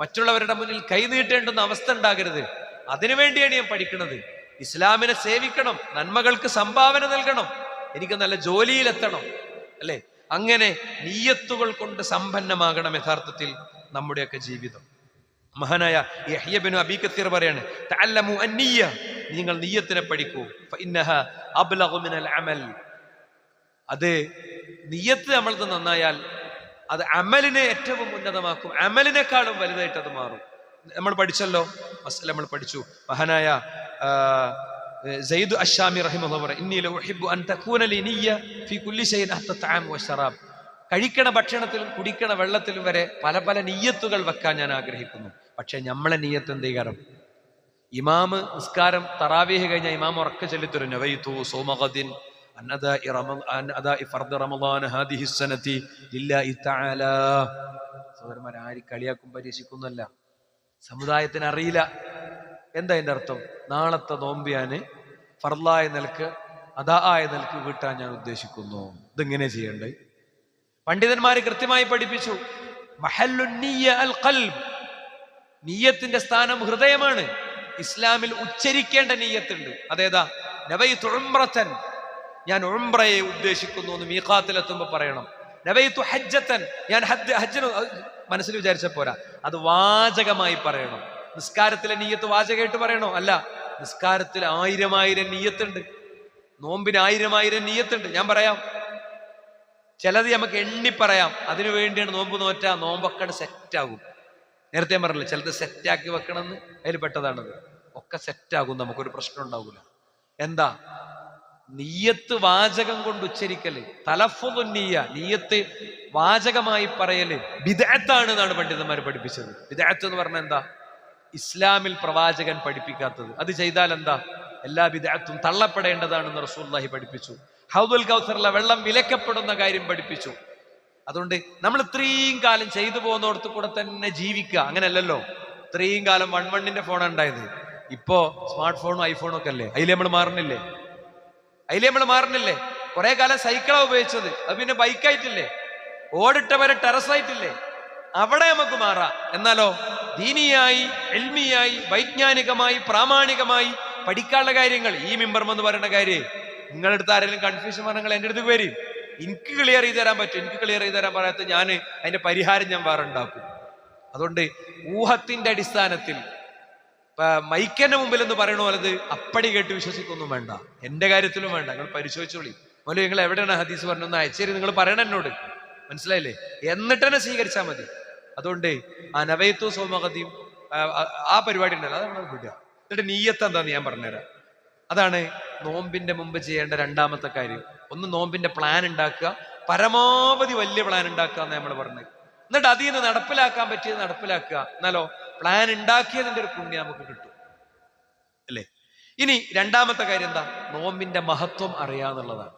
മറ്റുള്ളവരുടെ മുന്നിൽ കൈനീട്ടേണ്ടുന്ന അവസ്ഥ ഉണ്ടാകരുത്. അതിനുവേണ്ടിയാണ് ഞാൻ പഠിക്കുന്നത്. ഇസ്ലാമിനെ സേവിക്കണം, നന്മകൾക്ക് സംഭാവന നൽകണം, എനിക്ക് നല്ല ജോലിയിലെത്തണം അല്ലെ? അങ്ങനെ നിയ്യത്തുകൾ കൊണ്ട് സമ്പന്നമാകണം യഥാർത്ഥത്തിൽ നമ്മുടെയൊക്കെ ജീവിതം. മഹാനായ യഹ്യ ഇബ്നു അബീ കസീർ പറയാണ്, തഅല്ലമു അന്നിയ്യ, നിങ്ങൾ നിയ്യത്തിനെ പഠിക്കൂ, ഫഇന്നഹ അബ്ലഗു മിനൽ അമൽ. അത് നിയ്യത്ത് നമ്മളത് നന്നായാൽ അത് അമലിനെ ഏറ്റവും ഉന്നതമാക്കും, അമലിനേക്കാളും വലുതായിട്ട് അത് മാറും. നമ്മൾ പഠിച്ചല്ലോ, നമ്മൾ പഠിച്ചു. മഹാനായ സയ്യിദ് അശ്ശാമി റഹിമഹുല്ലാഹ് പറയും, ഇന്നി ലഉഹിബ്ബു അൻ തകൂന ലി നിയ്യ ഫീ കുല്ലി ശൈഇൻ ഹത്ത തഅം വശറാബ്. കഴിക്കണ ഭക്ഷണത്തിലും കുടിക്കണ വെള്ളത്തിലും വരെ പല പല നിയ്യത്തുകൾ വെക്കാൻ ഞാൻ ആഗ്രഹിക്കുന്നു. പക്ഷെ നമ്മളെ നിയ്യത്ത് എന്ത് ചെയ്യാറും? ഇമാമ് നിസ്കാരം തറാവീഹ് കഴിഞ്ഞ ഇമാം ഉറക്കെ ചൊല്ലിത്തരും, നവൈതു സൗമ ഗദിൻ അൻ അദാഇ ഫർദ് റമളാൻ ഹാദിഹി സനതി ലില്ലാഹി തആല. സഹോദരന്മാരെ, ആര് കളിയാക്കും പരീക്ഷിക്കുന്നല്ല, സമുദായത്തിന് അറിയില്ല എന്താ അതിന്റെ അർത്ഥം. നാളത്തെ നോമ്പിയാന് ഫർലായ നിലക്ക് അദാആയ നിലക്ക് വീട്ടാൻ ഞാൻ ഉദ്ദേശിക്കുന്നു. ഇതെങ്ങനെ ചെയ്യണ്ടേ? പണ്ഡിതന്മാര് കൃത്യമായി പഠിപ്പിച്ചു, മഹല്ലുൻ നിയ്യ അൽ ഖൽബ്, നിയ്യത്തിന്റെ സ്ഥാനം ഹൃദയമാണ്. ഇസ്ലാമിൽ ഉച്ചരിക്കേണ്ട നിയ്യത്തുണ്ട്. അതേതാ? നവൈതു ഉംറതൻ, ഞാൻ ഉംറയെ ഉദ്ദേശിക്കുന്നു എന്ന് മീഖാത്തിലെത്തുമ്പോ പറയണം. നവൈതു ഹജ്ജതൻ, ഞാൻ ഹജ്ജിന് മനസ്സിൽ വിചാരിച്ച പോരാ, അത് വാചകമായി പറയണം. നിസ്കാരത്തിലെ നിയ്യത്ത് വാചകമായിട്ട് പറയണോ? അല്ല, നിസ്കാരത്തിൽ 1000 നിയ്യത്തുണ്ട്, നോമ്പിന് 1000 നിയ്യത്തുണ്ട്. ഞാൻ പറയാം, ചിലത് നമുക്ക് എണ്ണി പറയാം. അതിനു വേണ്ടിയാണ് നോമ്പ് നോറ്റാ നോമ്പൊക്കെ സെറ്റാകും. നേരത്തെ ഞാൻ പറഞ്ഞില്ല, ചിലത് സെറ്റാക്കി വെക്കണമെന്ന്, അതിൽ പെട്ടതാണത്. ഒക്കെ സെറ്റാകും, നമുക്കൊരു പ്രശ്നം ഉണ്ടാവില്ല. എന്താ? നിയ്യത്ത് വാചകം കൊണ്ട് ഉച്ചരിക്കല്, തലഫ്ഫുദുൻ നിയ്യ, നിയ്യത്ത് വാചകമായി പറയല് ബിദ്അത്താണ് എന്നാണ് പണ്ഡിതന്മാർ പഠിപ്പിച്ചത്. ബിദ്അത്ത് എന്ന് പറഞ്ഞാൽ എന്താ? ഇസ്ലാമിൽ പ്രവാചകൻ പഠിപ്പിക്കാത്തത്. അത് ചെയ്താൽ എന്താ? എല്ലാ ബിദ്അത്തും തള്ളപ്പെടേണ്ടതാണെന്ന് റസൂലുള്ളാഹി പഠിപ്പിച്ചു. ഹൗദുൽ കൗസറിലെ വെള്ളം വിലക്കപ്പെടുന്ന കാര്യം പഠിപ്പിച്ചു. അതുകൊണ്ട് നമ്മൾ ഇത്രയും കാലം ചെയ്തു പോകുന്നിടത്ത് കൂടെ തന്നെ ജീവിക്കുക. അങ്ങനെയല്ലല്ലോ, ഇത്രയും കാലം 1 ഫോണാണ് ഉണ്ടായത്. ഇപ്പോ സ്മാർട്ട് ഫോണും ഐഫോണും ഒക്കെ അല്ലേ, അതിൽ നമ്മൾ മാറുന്നില്ലേ? കുറെ കാലം സൈക്കിളാണ് ഉപയോഗിച്ചത്, അത് പിന്നെ ബൈക്കായിട്ടില്ലേ? ഓടിട്ടവരെ ടെറസായിട്ടില്ലേ? അവിടെ നമുക്ക് മാറാം. എന്നാലോ ദീനിയായി, ഇൽമിയായി, വൈജ്ഞാനികമായി, പ്രാമാണികമായി പഠിക്കാനുള്ള കാര്യങ്ങൾ, ഈ മിമ്പർമെന്ന് പറയുന്ന കാര്യം നിങ്ങളുടെ അടുത്ത് ആരെങ്കിലും കൺഫ്യൂഷൻ പറഞ്ഞാൽ എൻ്റെ അടുത്ത് വരും, എനിക്ക് ക്ലിയർ ചെയ്ത് തരാൻ പറ്റും. എനിക്ക് ക്ലിയർ ചെയ്ത് തരാൻ പറയാത്ത ഞാൻ അതിന്റെ പരിഹാരം ഞാൻ വേറെ ഉണ്ടാക്കും. അതുകൊണ്ട് ഊഹത്തിന്റെ അടിസ്ഥാനത്തിൽ മൈക്കന്റെ മുമ്പിൽ എന്ന് പറയണ പോലത് അപ്പടി കേട്ട് വിശ്വസിക്കൊന്നും വേണ്ട. എന്റെ കാര്യത്തിലും വേണ്ട. നിങ്ങൾ പരിശോധിച്ചോളി. മോലെ, നിങ്ങൾ എവിടെയാണ് ഹദീസ് പറഞ്ഞൊന്ന് അയച്ചേരി, നിങ്ങൾ പറയണം എന്നോട്, മനസ്സിലായില്ലേ? എന്നിട്ട് തന്നെ സ്വീകരിച്ചാൽ മതി. അതുകൊണ്ട് ആ നവൈത്തു സൗമഗതിയും ആ പരിപാടി ഉണ്ടല്ലോ, അത് നമ്മൾ വിടുക. എന്നിട്ട് നീയത്ത് എന്താന്ന് ഞാൻ പറഞ്ഞുതരാം. അതാണ് നോമ്പിന്റെ മുമ്പ് ചെയ്യേണ്ട രണ്ടാമത്തെ കാര്യം. ഒന്ന്, നോമ്പിന്റെ പ്ലാൻ ഉണ്ടാക്കുക, പരമാവധി വലിയ പ്ലാൻ ഉണ്ടാക്കുക എന്ന് നമ്മൾ പറഞ്ഞത്. എന്നിട്ട് അതിൽ നിന്ന് നടപ്പിലാക്കാൻ പറ്റിയത് നടപ്പിലാക്കുക. എന്നാലോ പ്ലാൻ ഉണ്ടാക്കിയതിന്റെ ഒരു പുണ്യം നമുക്ക് കിട്ടും, അല്ലേ? ഇനി രണ്ടാമത്തെ കാര്യം എന്താ? നോമ്പിന്റെ മഹത്വം അറിയാന്നുള്ളതാണ്.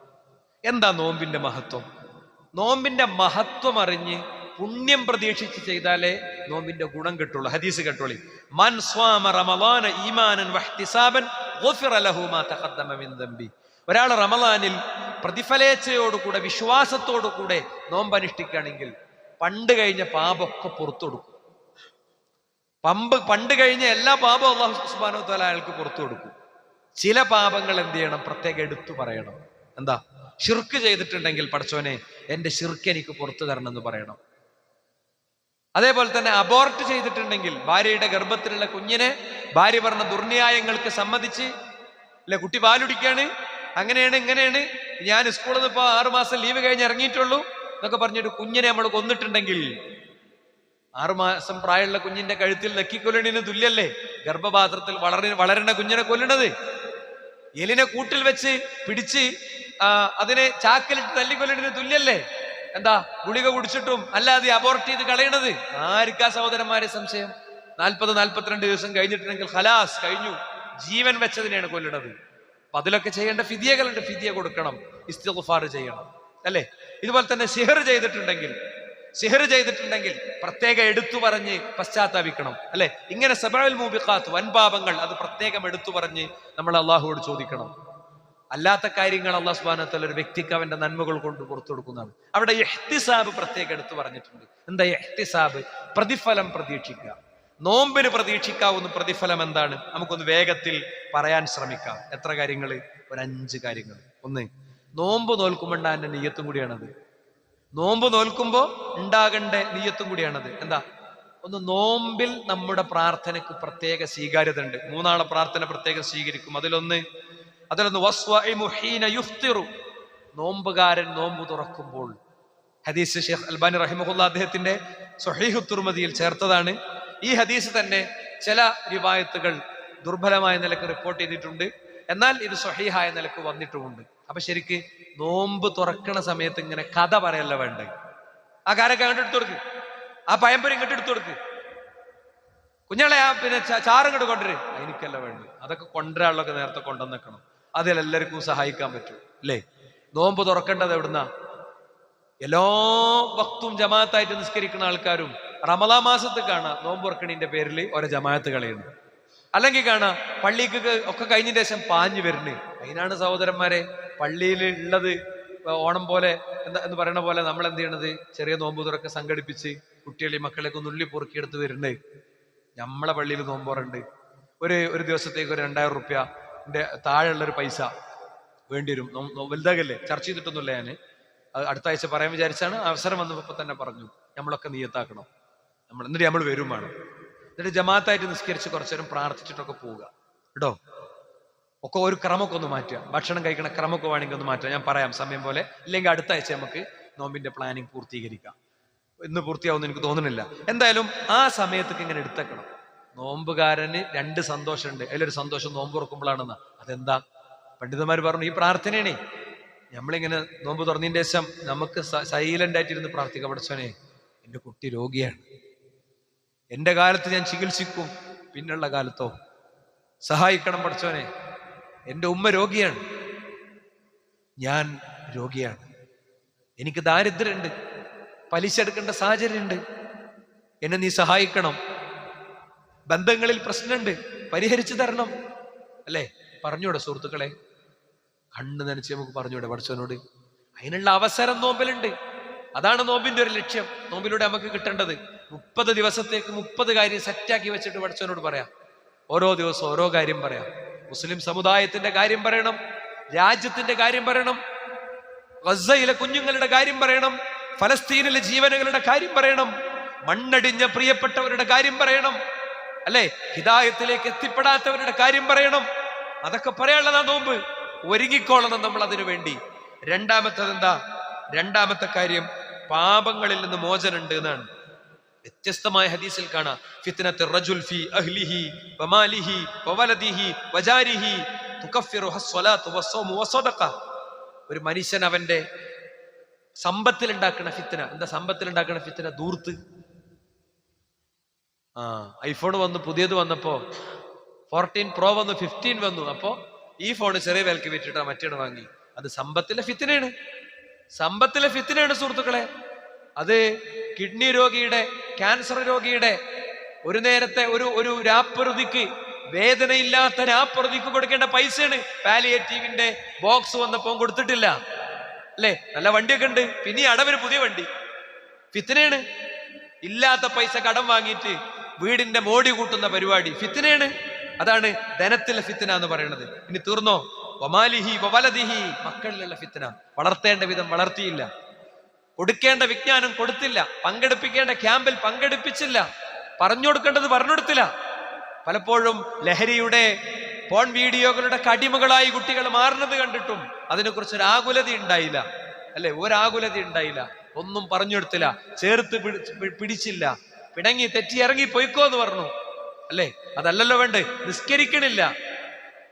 എന്താ നോമ്പിന്റെ മഹത്വം? നോമ്പിന്റെ മഹത്വം അറിഞ്ഞ് പുണ്യം പ്രതീക്ഷിച്ച് ചെയ്താലേ നോമ്പിന്റെ ഗുണം കിട്ടുള്ളൂ. ഹദീസ് കേട്ടോളി, മൻ സ്വാമ റമളാന ഈമാനൻ വഹ്തിസാബൻ ഗുഫിറ ലഹു മാ തഖദ്ദമ മിൻ ദംബി. ഒരാൾ റമളാനിൽ പ്രതിഫലേച്ഛയോടുകൂടെ, വിശ്വാസത്തോടുകൂടെ നോമ്പ് അനുഷ്ഠിക്കുകയാണെങ്കിൽ പണ്ട് കഴിഞ്ഞ പാപമൊക്കെ പുറത്തു കൊടുക്കും. പണ്ട് കഴിഞ്ഞ എല്ലാ പാപവും അല്ലാഹു സുബ്ഹാനഹു വ തആല അയാൾക്ക് പുറത്തു കൊടുക്കും. ചില പാപങ്ങൾ എന്ത് ചെയ്യണം? പ്രത്യേകം എടുത്തു പറയണം. എന്താ? ശിർക്ക് ചെയ്തിട്ടുണ്ടെങ്കിൽ പടച്ചോനെ എന്റെ ശിർക്ക് എനിക്ക് പുറത്തു തരണം എന്ന് പറയണം. അതേപോലെ തന്നെ അബോർട്ട് ചെയ്തിട്ടുണ്ടെങ്കിൽ, ഭാര്യയുടെ ഗർഭത്തിലുള്ള കുഞ്ഞിനെ ഭാര്യ പറഞ്ഞ ദുർന്യായങ്ങൾക്ക് സമ്മതിച്ച്, അല്ലെ, കുട്ടി പാലുടിക്കാണ്, അങ്ങനെയാണ് ഇങ്ങനെയാണ്, ഞാൻ സ്കൂളിൽ നിന്ന് ഇപ്പൊ 6 മാസം ലീവ് കഴിഞ്ഞ് ഇറങ്ങിയിട്ടുള്ളൂ എന്നൊക്കെ പറഞ്ഞിട്ട് കുഞ്ഞിനെ നമ്മൾ കൊന്നിട്ടുണ്ടെങ്കിൽ, 6 മാസം പ്രായമുള്ള കുഞ്ഞിന്റെ കഴുത്തിൽ നെക്കിക്കൊല്ലണിന് തുല്യല്ലേ ഗർഭപാത്രത്തിൽ വളരേണ്ട കുഞ്ഞിനെ കൊല്ലണത്? എലിനെ കൂട്ടിൽ വെച്ച് പിടിച്ച് അതിനെ ചാക്കിലിട്ട് തല്ലിക്കൊല്ലിന് തുല്യല്ലേ? എന്താ ഗുളിക കുടിച്ചിട്ടും അല്ലാതെ അബോർട്ട് ചെയ്ത് കളയണത്? ആർക്കാ സഹോദരന്മാരെ സംശയം? 40-42 ദിവസം കഴിഞ്ഞിട്ടുണ്ടെങ്കിൽ ഖലാസ് കഴിഞ്ഞു, ജീവൻ വെച്ചതിനെയാണ് കൊല്ലുന്നത്. അപ്പൊ അതിലൊക്കെ ചെയ്യേണ്ട ഫിദിയകളുണ്ട്, ഫിദിയ കൊടുക്കണം, ഇസ്തിഗ്ഫാർ ചെയ്യണം, അല്ലേ? ഇതുപോലെ തന്നെ സിഹർ ചെയ്തിട്ടുണ്ടെങ്കിൽ പ്രത്യേകം എടുത്തു പറഞ്ഞ് പശ്ചാത്താപിക്കണം, അല്ലെ? ഇങ്ങനെ സബഅൽ മൂബിഖാത്ത്, വൻപാപങ്ങൾ, അത് പ്രത്യേകം എടുത്തു പറഞ്ഞ് നമ്മൾ അള്ളാഹുവോട് ചോദിക്കണം. അല്ലാത്ത കാര്യങ്ങൾ അള്ളാഹു സുബ്ഹാനഹു വ തആല ഒരു വ്യക്തിക്ക് അവന്റെ നന്മകൾ കൊണ്ട് പുറത്തു കൊടുക്കുന്നതാണ്. അവിടെ ഇഹ്തിസാബ് പ്രത്യേകം എടുത്തു പറഞ്ഞിട്ടുണ്ട്. എന്താ ഇഹ്തിസാബ്? പ്രതിഫലം പ്രതീക്ഷിക്കുക. നോമ്പിന് പ്രതീക്ഷിക്കാവുന്ന പ്രതിഫലം എന്താണ്? നമുക്കൊന്ന് വേഗത്തിൽ പറയാൻ ശ്രമിക്കാം. എത്ര കാര്യങ്ങൾ? ഒരു 5 കാര്യങ്ങൾ. ഒന്ന്, നോമ്പ് നോൽക്കുമ്പോണ്ടാകുന്ന നിയ്യത്തും കൂടിയാണത്. നോമ്പ് നോൽക്കുമ്പോൾ ഉണ്ടാകേണ്ട നിയ്യത്തും കൂടിയാണത്. എന്താ? ഒന്ന്, നോമ്പിൽ നമ്മുടെ പ്രാർത്ഥനയ്ക്ക് പ്രത്യേക സ്വീകാര്യത ഉണ്ട്. 3 ആളെ പ്രാർത്ഥന പ്രത്യേകം സ്വീകരിക്കും. അതിലൊന്ന് വസ്വഇമു ഹീന യുഫ്തിറു, നോമ്പുകാരൻ നോമ്പ് തുറക്കുമ്പോൾ. ഹദീസ് ഷെയ്ഖ് അൽബാനി റഹിമഹുല്ലാ അദ്ദേഹത്തിന്റെ സ്വഹീഹു തുർമദിയിൽ ചേർത്തതാണ്. ഈ ഹദീസ് തന്നെ ചില റിവായത്തുകൾ ദുർബലമായ നിലക്ക് റിപ്പോർട്ട് ചെയ്തിട്ടുണ്ട്, എന്നാൽ ഇത് സ്വഹീഹായ നിലക്ക് വന്നിട്ടുമുണ്ട്. അപ്പൊ ശരിക്ക് നോമ്പ് തുറക്കണ സമയത്ത് ഇങ്ങനെ കഥ പറയല്ല വേണ്ടേ? ആ കാരൊക്കെ കണ്ടെടുത്തു കൊടുക്ക്, ആ പയമ്പൊരി ഇങ്ങോട്ട് എടുത്തു കൊടുക്ക്, കുഞ്ഞാളെ പിന്നെ ചാറങ്ങോട്ട് കൊണ്ടുവരും, എനിക്കല്ല വേണ്ടത്. അതൊക്കെ കൊണ്ടുവരാനുള്ളതൊക്കെ നേരത്തെ കൊണ്ടുവന്നേക്കണം. അതിലെല്ലാവർക്കും സഹായിക്കാൻ പറ്റും, അല്ലേ? നോമ്പ് തുറക്കേണ്ടത് എവിടുന്നാ? എല്ലാ വക്തും ജമാഅത്തായിട്ട് നിസ്കരിക്കുന്ന ആൾക്കാരും റമളാൻ മാസത്ത് കാണാം നോമ്പ് തുറക്കണിന്റെ പേരിൽ ഓരോ ജമാഅത്ത് കളയുന്നു. അല്ലെങ്കിൽ കാണാം പള്ളിക്ക് ഒക്കെ കഴിഞ്ഞ ശേഷം പാഞ്ഞു വരുന്നു. അതിനാണ് സഹോദരന്മാരെ പള്ളിയിൽ ഉള്ളത് ഓണം പോലെ എന്ന് പറയണ പോലെ നമ്മൾ എന്ത് ചെയ്യണത്? ചെറിയ നോമ്പ് തുറക്കെ സംഘടിപ്പിച്ച് കുട്ടികളെയും മക്കളെയൊക്കെ നുള്ളി പൊറുക്കിയെടുത്ത് വരുന്നത്. നമ്മളെ പള്ളിയിൽ നോമ്പോറുണ്ട്. ഒരു ദിവസത്തേക്ക് ഒരു 2000 റുപ്യന്റെ താഴെയുള്ളൊരു പൈസ വേണ്ടി വരും. വലുതാകല്ലേ? ചർച്ച ചെയ്തിട്ടൊന്നുമില്ല ഞാൻ. അടുത്ത ആഴ്ച പറയാൻ വിചാരിച്ചാണ്. അവസരം വന്നപ്പോൾ തന്നെ പറഞ്ഞു നമ്മളൊക്കെ നിയ്യത്താക്കണം. എന്നിട്ട് നമ്മൾ വരും വേണം. എന്നിട്ട് ജമാഅത്തായിട്ട് നിസ്കരിച്ച് കുറച്ചു നേരം പ്രാർത്ഥിച്ചിട്ടൊക്കെ പോവുക കേട്ടോ. ഒക്കെ ഒരു ക്രമമൊക്കെ ഒന്ന് മാറ്റുക. ഭക്ഷണം കഴിക്കണ ക്രമമൊക്കെ വേണമെങ്കിൽ ഒന്ന് മാറ്റുക. ഞാൻ പറയാം സമയം പോലെ. ഇല്ലെങ്കിൽ അടുത്ത ആഴ്ച നമുക്ക് നോമ്പിന്റെ പ്ലാനിങ് പൂർത്തീകരിക്കാം. ഇന്ന് പൂർത്തിയാവുമെന്ന് എനിക്ക് തോന്നുന്നില്ല. എന്തായാലും ആ സമയത്തൊക്കെ ഇങ്ങനെ എടുത്തേക്കണം. നോമ്പുകാരന് 2 സന്തോഷമുണ്ട്. അതിലൊരു സന്തോഷം നോമ്പ് തുറക്കുമ്പോഴാണെന്നാ. അതെന്താ? പണ്ഡിതന്മാർ പറഞ്ഞു, ഈ പ്രാർത്ഥനയാണേ നമ്മളിങ്ങനെ നോമ്പ് തുറന്നതിന് ശേഷം നമുക്ക് സൈലന്റ് ആയിട്ടിരുന്ന് പ്രാർത്ഥിക്കാം. പഠിച്ചോനെ, എൻ്റെ കുട്ടി രോഗിയാണ്, എൻ്റെ കാലത്ത് ഞാൻ ചികിത്സിക്കും, പിന്നുള്ള കാലത്തോ സഹായിക്കണം പഠിച്ചോനെ. എൻ്റെ ഉമ്മ രോഗിയാണ്, ഞാൻ രോഗിയാണ്, എനിക്ക് ദാരിദ്ര്യമുണ്ട്, പലിശ എടുക്കേണ്ട സാഹചര്യമുണ്ട്, എന്നെ നീ സഹായിക്കണം, ബന്ധങ്ങളിൽ പ്രശ്നമുണ്ട്, പരിഹരിച്ചു തരണം, അല്ലേ? പറഞ്ഞൂടെ സുഹൃത്തുക്കളെ? കണ്ണ് നനച്ച് നമുക്ക് പറഞ്ഞൂടെ പഠിച്ചവനോട്? അതിനുള്ള അവസരം നോമ്പിലുണ്ട്. അതാണ് നോമ്പിന്റെ ഒരു ലക്ഷ്യം. നോമ്പിലൂടെ നമുക്ക് കിട്ടേണ്ടത് 30 ദിവസത്തേക്ക് 30 കാര്യം സെറ്റാക്കി വെച്ചിട്ട് പഠിച്ചവനോട് പറയാം. ഓരോ ദിവസവും ഓരോ കാര്യം പറയാം. മുസ്ലിം സമുദായത്തിന്റെ കാര്യം പറയണം, രാജ്യത്തിന്റെ കാര്യം പറയണം, ഗസയിലെ കുഞ്ഞുങ്ങളുടെ കാര്യം പറയണം, ഫലസ്തീനിലെ ജീവനുകളുടെ കാര്യം പറയണം, മണ്ണടിഞ്ഞ പ്രിയപ്പെട്ടവരുടെ കാര്യം പറയണം, അല്ലെ? ഹിദായത്തിലേക്ക് എത്തിപ്പെടാത്തവരുടെ കാര്യം പറയണം. അതൊക്കെ പറയാനുള്ളതാ നോമ്പ്. ഒരുങ്ങിക്കോളണം നമ്മൾ അതിനു വേണ്ടി. രണ്ടാമത്തെ കാര്യം പാപങ്ങളിൽ നിന്ന് മോചനുണ്ട് എന്നാണ്. വ്യത്യസ്തമായ ഹദീസിൽ കാണാം, ഫിത്നത്തുർ റജുൽ ഫീ അഹ്ലിഹി വമാലിഹി വവലദിഹി വജാരിഹി തുകഫിറുഹ സ്വലാത്തു വസ്സൗമു വസദഖ. ഒരു മനുഷ്യൻ അവന്റെ സമ്പത്തിൽ ഉണ്ടാക്കുന്ന ഫിത്ന. എന്താ സമ്പത്തിൽ ഉണ്ടാക്കുന്ന ഫിത്ന? ദൂർത്ത്. ഐഫോൺ വന്നു, പുതിയത് വന്നപ്പോ 14 Pro വന്നു, 15 വന്നു. അപ്പോ ഈ ഫോൺ ചെറിയ വിലക്ക് വിറ്റിട്ടാ മറ്റേണ് വാങ്ങി. അത് സമ്പത്തിലെ ഫിത്നയാണ്. സമ്പത്തിലെ ഫിത്നയാണ് സുഹൃത്തുക്കളെ. അത് കിഡ്നി രോഗിയുടെ, ക്യാൻസർ രോഗിയുടെ ഒരു നേരത്തെ ഒരു രാപ്രതിക്ക്, വേദനയില്ലാത്ത രാപ്രതിക്ക് കൊടുക്കേണ്ട പൈസയാണ്. പാലിയേറ്റീവിന്റെ ബോക്സ് വന്നപ്പോ കൊടുത്തിട്ടില്ല, അല്ലേ? നല്ല വണ്ടിയൊക്കെ ഉണ്ട്, പിന്നെ അടവിന് പുതിയ വണ്ടി. ഫിത്നയാണ്. ഇല്ലാത്ത പൈസ കടം വാങ്ങിയിട്ട് വീടിന്റെ മോടി കൂട്ടുന്ന പരിപാടി ഫിത്നയാണ്. അതാണ് ധനത്തിലെ ഫിത്ന എന്ന് പറയുന്നത്. ഇനി തീർന്നോ? വമാലിഹി വവലദിഹി, മക്കളിലുള്ള ഫിത്ന. വളർത്തേണ്ട വിധം വളർത്തിയില്ല, കൊടുക്കേണ്ട വിജ്ഞാനം കൊടുത്തില്ല, പങ്കെടുപ്പിക്കേണ്ട ക്യാമ്പിൽ പങ്കെടുപ്പിച്ചില്ല, പറഞ്ഞു കൊടുക്കേണ്ടത് പറഞ്ഞു കൊടുത്തില്ല. പലപ്പോഴും ലഹരിയുടെ പോൺ വീഡിയോകളുടെ കടിമകളായി കുട്ടികൾ മാറുന്നത് കണ്ടിട്ടും അതിനെക്കുറിച്ച് ഒരു ആകുലത ഉണ്ടായില്ല, അല്ലെ? ഒരാകുലത ഉണ്ടായില്ല, ഒന്നും പറഞ്ഞു കൊടുത്തില്ല, ചേർത്ത് പിടിച്ചില്ല, പിണങ്ങി തെറ്റി ഇറങ്ങി പൊയ്ക്കോ എന്ന് പറഞ്ഞു, അല്ലേ? അതല്ലല്ലോ വേണ്ടേ. നിസ്കരിക്കണില്ല,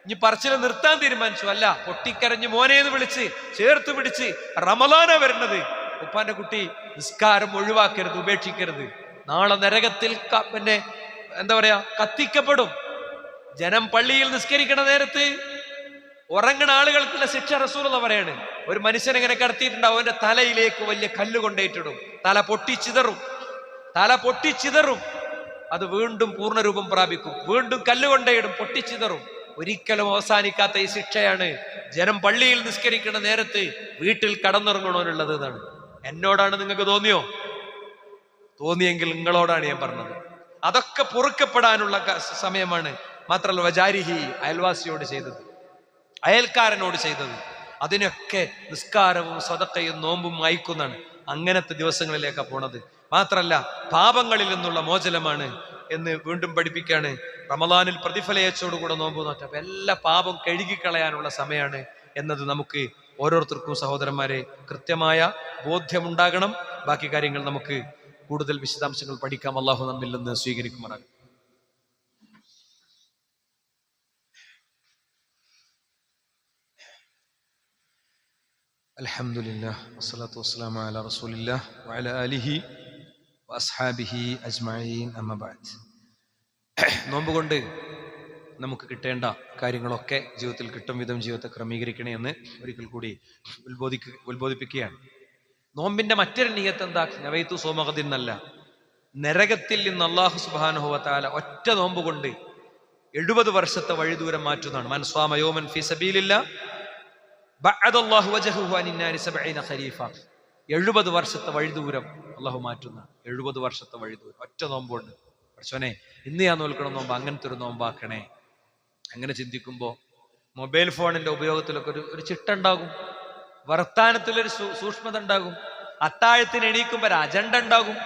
ഇനി പറച്ചിൽ നിർത്താൻ തീരുമാനിച്ചു. അല്ല, പൊട്ടിക്കരഞ്ഞ് മോനേന്ന് വിളിച്ച് ചേർത്ത് പിടിച്ച് റമളാനാ വരുന്നത്. ഉപ്പാന്റെ കുട്ടി നിസ്കാരം ഒഴിവാക്കരുത്, ഉപേക്ഷിക്കരുത്. നാളെ നരകത്തിൽ പിന്നെ എന്താ പറയാ കത്തിക്കപ്പെടും. ജനം പള്ളിയിൽ നിസ്കരിക്കണ നേരത്ത് ഉറങ്ങണ ആളുകൾക്കുള്ള ശിക്ഷ റസൂലുള്ള പറയാണ്. ഒരു മനുഷ്യൻ എങ്ങനെ കടത്തിയിട്ടുണ്ടാവും, അവന്റെ തലയിലേക്ക് വലിയ കല്ല് കൊണ്ടേറ്റിടും, തല പൊട്ടിച്ചിതറും. അത് വീണ്ടും പൂർണ്ണരൂപം പ്രാപിക്കും, വീണ്ടും കല്ലുകൊണ്ടേയിടും, പൊട്ടിച്ചിതറും. ഒരിക്കലും അവസാനിക്കാത്ത ഈ ശിക്ഷയാണ് ജനം പള്ളിയിൽ നിസ്കരിക്കുന്ന നേരത്ത് വീട്ടിൽ കടന്നിറങ്ങണമെന്നുള്ളത് എന്നാണ്. എന്നോടാണ് നിങ്ങൾക്ക് തോന്നിയെങ്കിൽ നിങ്ങളോടാണ് ഞാൻ പറഞ്ഞത്. അതൊക്കെ പൊറുക്കപ്പെടാനുള്ള സമയമാണ്. മാത്രമല്ല വജാരിഹി, അയൽവാസിയോട് ചെയ്തത്, അയൽക്കാരനോട് ചെയ്തത്, അതിനൊക്കെ നിസ്കാരവും സ്വതക്കയും നോമ്പും അയക്കുന്നതാണ്. അങ്ങനത്തെ ദിവസങ്ങളിലേക്കാണ് പോണത്. മാത്രല്ല പാപങ്ങളിൽ നിന്നുള്ള മോചനമാണ് എന്ന് വീണ്ടും പഠിപ്പിക്കാണ്. റമളാനിൽ പ്രതിഫലയച്ചോടുകൂടെ നോമ്പ് നോറ്റ അപ്പൊ എല്ലാ പാപം കഴുകിക്കളയാനുള്ള സമയമാണ് എന്നത് നമുക്ക് ഓരോരുത്തർക്കും സഹോദരന്മാരെ കൃത്യമായ ബോധ്യമുണ്ടാകണം. ബാക്കി കാര്യങ്ങൾ നമുക്ക് കൂടുതൽ വിശദാംശങ്ങൾ പഠിക്കാം. അള്ളാഹു നമ്മിൽ നിന്ന് സ്വീകരിക്കുമാറാകും. അൽഹംദുലില്ലാഹ് വസ്സലാത്തു വസ്സലാമു അലാ റസൂലില്ലാഹ് വഅലാ ആലിഹി വഅസ്ഹാബിഹി അജ്മഈൻ, അമ്മാ ബഅദ്. നോമ്പ് കൊണ്ട് നമുക്ക് കിട്ടേണ്ട കാര്യങ്ങളൊക്കെ ജീവിതത്തിൽ കിട്ടും വിധം ജീവിതത്തെ ക്രമീകരിക്കണേ എന്ന് ഒരിക്കൽ കൂടി ഉത്ബോധിപ്പിക്കുകയാണ്. നോമ്പിന്റെ മറ്റൊരു നിയത്ത് എന്താ? നവൈതു സോമഗദിൻ എന്നല്ല, നരകത്തിൽ നിന്ന് അല്ലാഹു സുബ്ഹാനഹു വ തആല ഒറ്റ നോമ്പ് കൊണ്ട് 70 വർഷത്തെ വഴിദൂരം മാറ്റുന്നതാണ്. മൻ സ്വാമ യൗമൻ ഫീ സബീലില്ലാഹ് ബഅദല്ലാഹു വജ്ഹഹു അനിന്നാരി 70 ഖരീഫ. 70 വർഷത്തെ വഴിദൂരം അള്ളാഹു മാറ്റുന്ന 70 വർഷത്തെ വഴിദൂരം ഒറ്റ നോമ്പുണ്ട്. പഠിച്ചോനെ, ഇന്ന് ഞാൻ നോൽക്കണം നോമ്പ്, അങ്ങനത്തെ ഒരു നോമ്പാക്കണേ. അങ്ങനെ ചിന്തിക്കുമ്പോൾ മൊബൈൽ ഫോണിന്റെ ഉപയോഗത്തിലൊക്കെ ഒരു ചിട്ടുണ്ടാകും, വർത്താനത്തിലൊരു സൂക്ഷ്മത ഉണ്ടാകും, അത്താഴത്തിന് എണീക്കുമ്പോൾ ഒരു അജണ്ട ഉണ്ടാകും.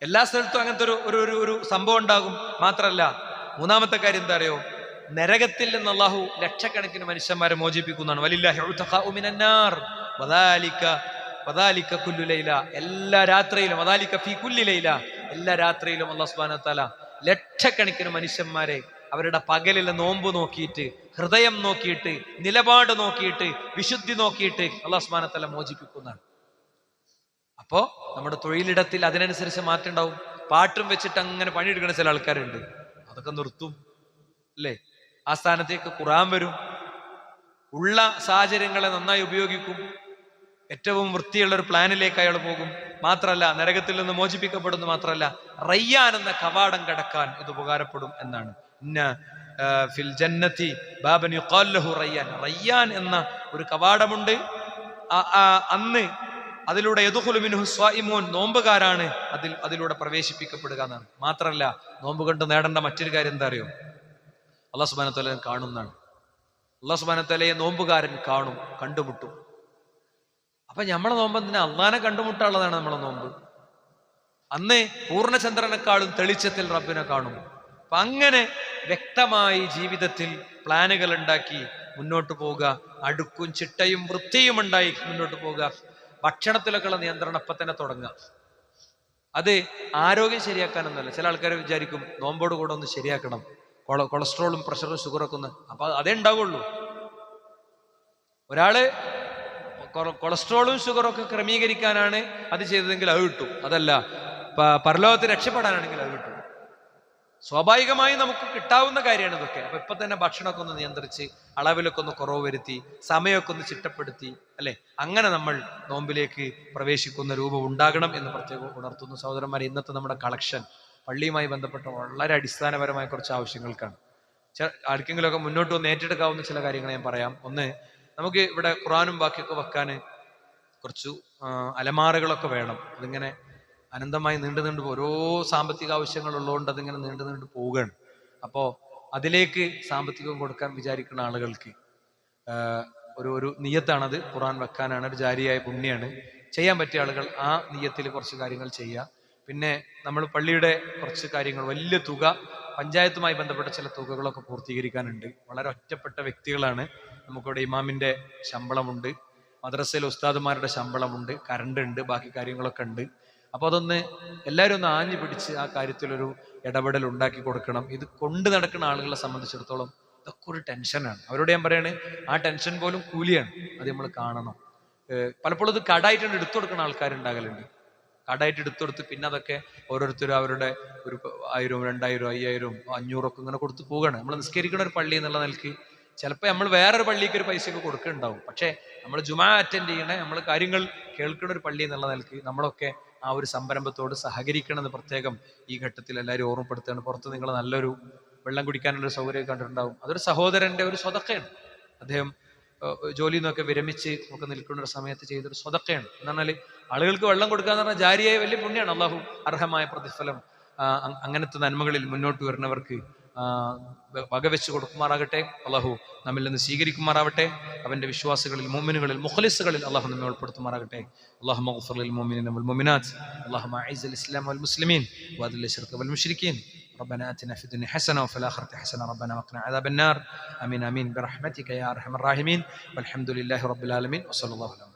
എല്ലാ സ്ഥലത്തും അങ്ങനത്തെ ഒരു സംഭവം ഉണ്ടാകും. മാത്രല്ല മൂന്നാമത്തെ കാര്യം എന്താ അറിയോ? നരകത്തിൽ നിന്ന് അള്ളാഹു ലക്ഷക്കണക്കിന് മനുഷ്യന്മാരെ മോചിപ്പിക്കുന്നതാണ്. വലില്ലാഹി ഉതഖാഉ മിനന്നാർ വദാലിക കുല്ലു ലൈല. എല്ലാ രാത്രിയിലും വദാലിക ഫീ കുല്ലി ലൈല, എല്ലാ രാത്രിയിലും അല്ലാഹു സുബ്ഹാനഹു വ തആല ലക്ഷക്കണക്കിന് മനുഷ്യന്മാരെ അവരുടെ പകലിലെ നോമ്പ് നോക്കിയിട്ട്, ഹൃദയം നോക്കിയിട്ട്, നിലപാട് നോക്കിയിട്ട്, വിശുദ്ധി നോക്കിയിട്ട് അല്ലാഹു സുബ്ഹാനഹു വ തആല മോചിപ്പിക്കുന്നതാണ്. അപ്പോ നമ്മുടെ തൊഴിലിടത്തിൽ അതിനനുസരിച്ച് മാറ്റം ഉണ്ടാവും. പാട്ടും വെച്ചിട്ട് അങ്ങനെ പണിയെടുക്കുന്ന ചില ആൾക്കാരുണ്ട്, അതൊക്കെ നിർത്തും അല്ലേ. ആ സ്ഥാനത്തേക്ക് ഖുർആൻ വരും. ഉള്ള സാഹചര്യങ്ങളെ നന്നായി ഉപയോഗിക്കും. ഏറ്റവും വൃത്തിയുള്ള ഒരു പ്ലാനിലേക്ക് അയാൾ പോകും. മാത്രല്ല നരകത്തിൽ നിന്ന് മോചിപ്പിക്കപ്പെടുന്നു. മാത്രല്ല റയ്യാൻ എന്ന കവാടം കടക്കാൻ ഇത് ഉപകാരപ്പെടും എന്നാണ്. ഇന്ന ഫിൽ ജന്നതി ബാബൻ യുഖാൽ ലഹു റയ്യാൻ. റയ്യാൻ എന്ന ഒരു കവാടമുണ്ട്. അന്ന് അതിലൂടെ യദ്ഖുലു മിൻഹു സ്വായിമൂൻ, നോമ്പുകാരാണ് അതിലൂടെ പ്രവേശിപ്പിക്കപ്പെടുക എന്നാണ്. മാത്രല്ല നോമ്പ് കൊണ്ട് നേടേണ്ട മറ്റൊരു കാര്യം എന്താ അറിയോ? അല്ലാഹു സുബ്ഹാനഹു വ തആല കാണുന്നതാണ്. അല്ലാഹു സുബ്ഹാനഹു വ തആലയെ നോമ്പുകാരൻ കാണും, കണ്ടുമുട്ടും. അപ്പൊ നമ്മളെ നോമ്പ് എന്തിനാ? അള്ളാനെ കണ്ടുമുട്ടാനുള്ളതാണ് നമ്മളെ നോമ്പ്. അന്ന് പൂർണ്ണചന്ദ്രനെക്കാളും തെളിച്ചത്തിൽ റബ്ബിനെ കാണും. അപ്പൊ അങ്ങനെ വ്യക്തമായി ജീവിതത്തിൽ പ്ലാനുകൾ ഉണ്ടാക്കി മുന്നോട്ട് പോവുക, അടുക്കും ചിട്ടയും വൃത്തിയും ഉണ്ടായി മുന്നോട്ട് പോവുക. ഭക്ഷണത്തിലൊക്കെയുള്ള നിയന്ത്രണം അപ്പൊ തന്നെ തുടങ്ങുക. അത് ആരോഗ്യം ശരിയാക്കാനൊന്നുമല്ല. ചില ആൾക്കാർ വിചാരിക്കും നോമ്പോട് കൂടെ ഒന്ന് ശരിയാക്കണം, കൊളസ്ട്രോളും പ്രഷറും ഷുഗറൊക്കെ ഒന്ന്, അപ്പൊ അതേ ഉണ്ടാവുള്ളൂ. ഒരാള് കൊളസ്ട്രോളും ഷുഗറും ഒക്കെ ക്രമീകരിക്കാനാണ് അത് ചെയ്തതെങ്കിൽ അത് കിട്ടും. അതല്ല പരലോകത്ത് രക്ഷപ്പെടാനാണെങ്കിൽ അത് കിട്ടും. സ്വാഭാവികമായി നമുക്ക് കിട്ടാവുന്ന കാര്യമാണ് ഇതൊക്കെ. അപ്പൊ ഇപ്പൊ തന്നെ ഭക്ഷണമൊക്കെ ഒന്ന് നിയന്ത്രിച്ച്, അളവിലൊക്കെ ഒന്ന് കുറവ് വരുത്തി, സമയമൊക്കെ ഒന്ന് ചിട്ടപ്പെടുത്തി അല്ലെ, അങ്ങനെ നമ്മൾ നോമ്പിലേക്ക് പ്രവേശിക്കുന്ന രൂപം ഉണ്ടാകണം എന്ന് പ്രത്യേകം ഉണർത്തുന്നു. സഹോദരന്മാരെ, ഇന്നത്തെ നമ്മുടെ കളക്ഷൻ പള്ളിയുമായി ബന്ധപ്പെട്ട വളരെ അടിസ്ഥാനപരമായ കുറച്ച് ആവശ്യങ്ങൾക്കാണ്. ആർക്കെങ്കിലുമൊക്കെ മുന്നോട്ട് വന്ന് ഏറ്റെടുക്കാവുന്ന ചില കാര്യങ്ങൾ ഞാൻ പറയാം. ഒന്ന്, നമുക്ക് ഇവിടെ ഖുർആനും ബാക്കിയൊക്കെ വെക്കാൻ കുറച്ചു അലമാറകളൊക്കെ വേണം. അതിങ്ങനെ അനന്തമായി നീണ്ടു ഓരോ സാമ്പത്തിക ആവശ്യങ്ങൾ ഉള്ളതുകൊണ്ട് അതിങ്ങനെ നീണ്ടു പോവുകയാണ്. അപ്പോൾ അതിലേക്ക് സാമ്പത്തികം കൊടുക്കാൻ വിചാരിക്കുന്ന ആളുകൾക്ക് ഒരു നിയ്യത്താണത്. ഖുർആൻ വെക്കാനാണ്, ഒരു ജാരിയായ പുണ്യാണ്. ചെയ്യാൻ പറ്റിയ ആളുകൾ ആ നിയ്യത്തിൽ കുറച്ച് കാര്യങ്ങൾ ചെയ്യുക. പിന്നെ നമ്മൾ പള്ളിയുടെ കുറച്ച് കാര്യങ്ങൾ, വലിയ തുക, പഞ്ചായത്തുമായി ബന്ധപ്പെട്ട ചില തുകകളൊക്കെ പൂർത്തീകരിക്കാനുണ്ട്. വളരെ ഒറ്റപ്പെട്ട വ്യക്തികളാണ്. നമുക്കിവിടെ ഇമാമിന്റെ ശമ്പളമുണ്ട്, മദ്രസയിലെ ഉസ്താദുമാരുടെ ശമ്പളമുണ്ട്, കറണ്ട് ഉണ്ട്, ബാക്കി കാര്യങ്ങളൊക്കെ ഉണ്ട്. അപ്പോൾ അതൊന്ന് എല്ലാവരും ഒന്ന് ആഞ്ഞു പിടിച്ച് ആ കാര്യത്തിലൊരു ഇടപെടൽ ഉണ്ടാക്കി കൊടുക്കണം. ഇത് കൊണ്ട് നടക്കുന്ന ആളുകളെ സംബന്ധിച്ചിടത്തോളം ഇതൊക്കെ ഒരു ടെൻഷനാണ്. അവരോട് ഞാൻ പറയാണ്, ആ ടെൻഷൻ പോലും കൂലിയാണ്. അത് നമ്മൾ കാണണം. പലപ്പോഴും ഇത് കടായിട്ടുണ്ട് എടുത്തു കൊടുക്കുന്ന ആൾക്കാരുണ്ടാകലുണ്ട്. കടായിട്ട് എടുത്തെടുത്ത് പിന്നെ അതൊക്കെ ഓരോരുത്തരും അവരുടെ ഒരു 1000, 2000, 5000, 500 ഒക്കെ ഇങ്ങനെ കൊടുത്ത് പോവുകയാണ്. നമ്മൾ നിസ്കരിക്കുന്ന ഒരു പള്ളി എന്നുള്ള നിലയ്ക്ക് ചിലപ്പോൾ നമ്മൾ വേറൊരു പള്ളിക്ക് ഒരു പൈസയൊക്കെ കൊടുക്കുന്നുണ്ടാവും. പക്ഷേ നമ്മൾ ജുമാ അറ്റൻഡ് ചെയ്യണേ, നമ്മൾ കാര്യങ്ങൾ കേൾക്കുന്ന ഒരു പള്ളി എന്നുള്ള നിലയ്ക്ക് നമ്മളൊക്കെ ആ ഒരു സംരംഭത്തോട് സഹകരിക്കണമെന്ന് പ്രത്യേകം ഈ ഘട്ടത്തിൽ എല്ലാവരും ഓർമ്മപ്പെടുത്തുകയാണ്. പുറത്ത് നിങ്ങൾ നല്ലൊരു വെള്ളം കുടിക്കാനുള്ള സൗകര്യം കണ്ടിട്ടുണ്ടാവും. അതൊരു സഹോദരന്റെ ഒരു സ്വതക്കയാണ്. അദ്ദേഹം ജോലിയിൽ നിന്നൊക്കെ വിരമിച്ച് ഒക്കെ നിൽക്കുന്ന ഒരു സമയത്ത് ചെയ്തൊരു സ്വതക്കയാണ്. എന്ന് പറഞ്ഞാൽ ആളുകൾക്ക് വെള്ളം കൊടുക്കുക എന്ന് പറഞ്ഞാൽ ജാരിയായ വലിയ പുണ്യമാണ്. അള്ളാഹു അർഹമായ പ്രതിഫലം അങ്ങനത്തെ നന്മകളിൽ മുന്നോട്ട് വരുന്നവർക്ക് വകവെച്ച് കൊടുക്കുമാറാകട്ടെ. അള്ളാഹു നമ്മിൽ നിന്ന് സ്വീകരിക്കുമാറാവട്ടെ. അവന്റെ വിശ്വാസികളിൽ, മുഅ്മിനുകളിൽ, മുഖ്ലിസുകളിൽ അള്ളാഹു നമ്മെ ഉൾപ്പെടുത്തുമാറാകട്ടെ. اللهم اغفر للمؤمنين والمؤمنات، اللهم اعز الاسلام والمسلمين واذل الشرك والمشركين. ربنا آتنا في الدنيا حسنة وفي الآخرة حسنة ربنا وقنا عذاب النار. آمين آمين برحمتك يا أرحم الراحمين. والحمد لله رب العالمين وصلى الله عليه وسلم.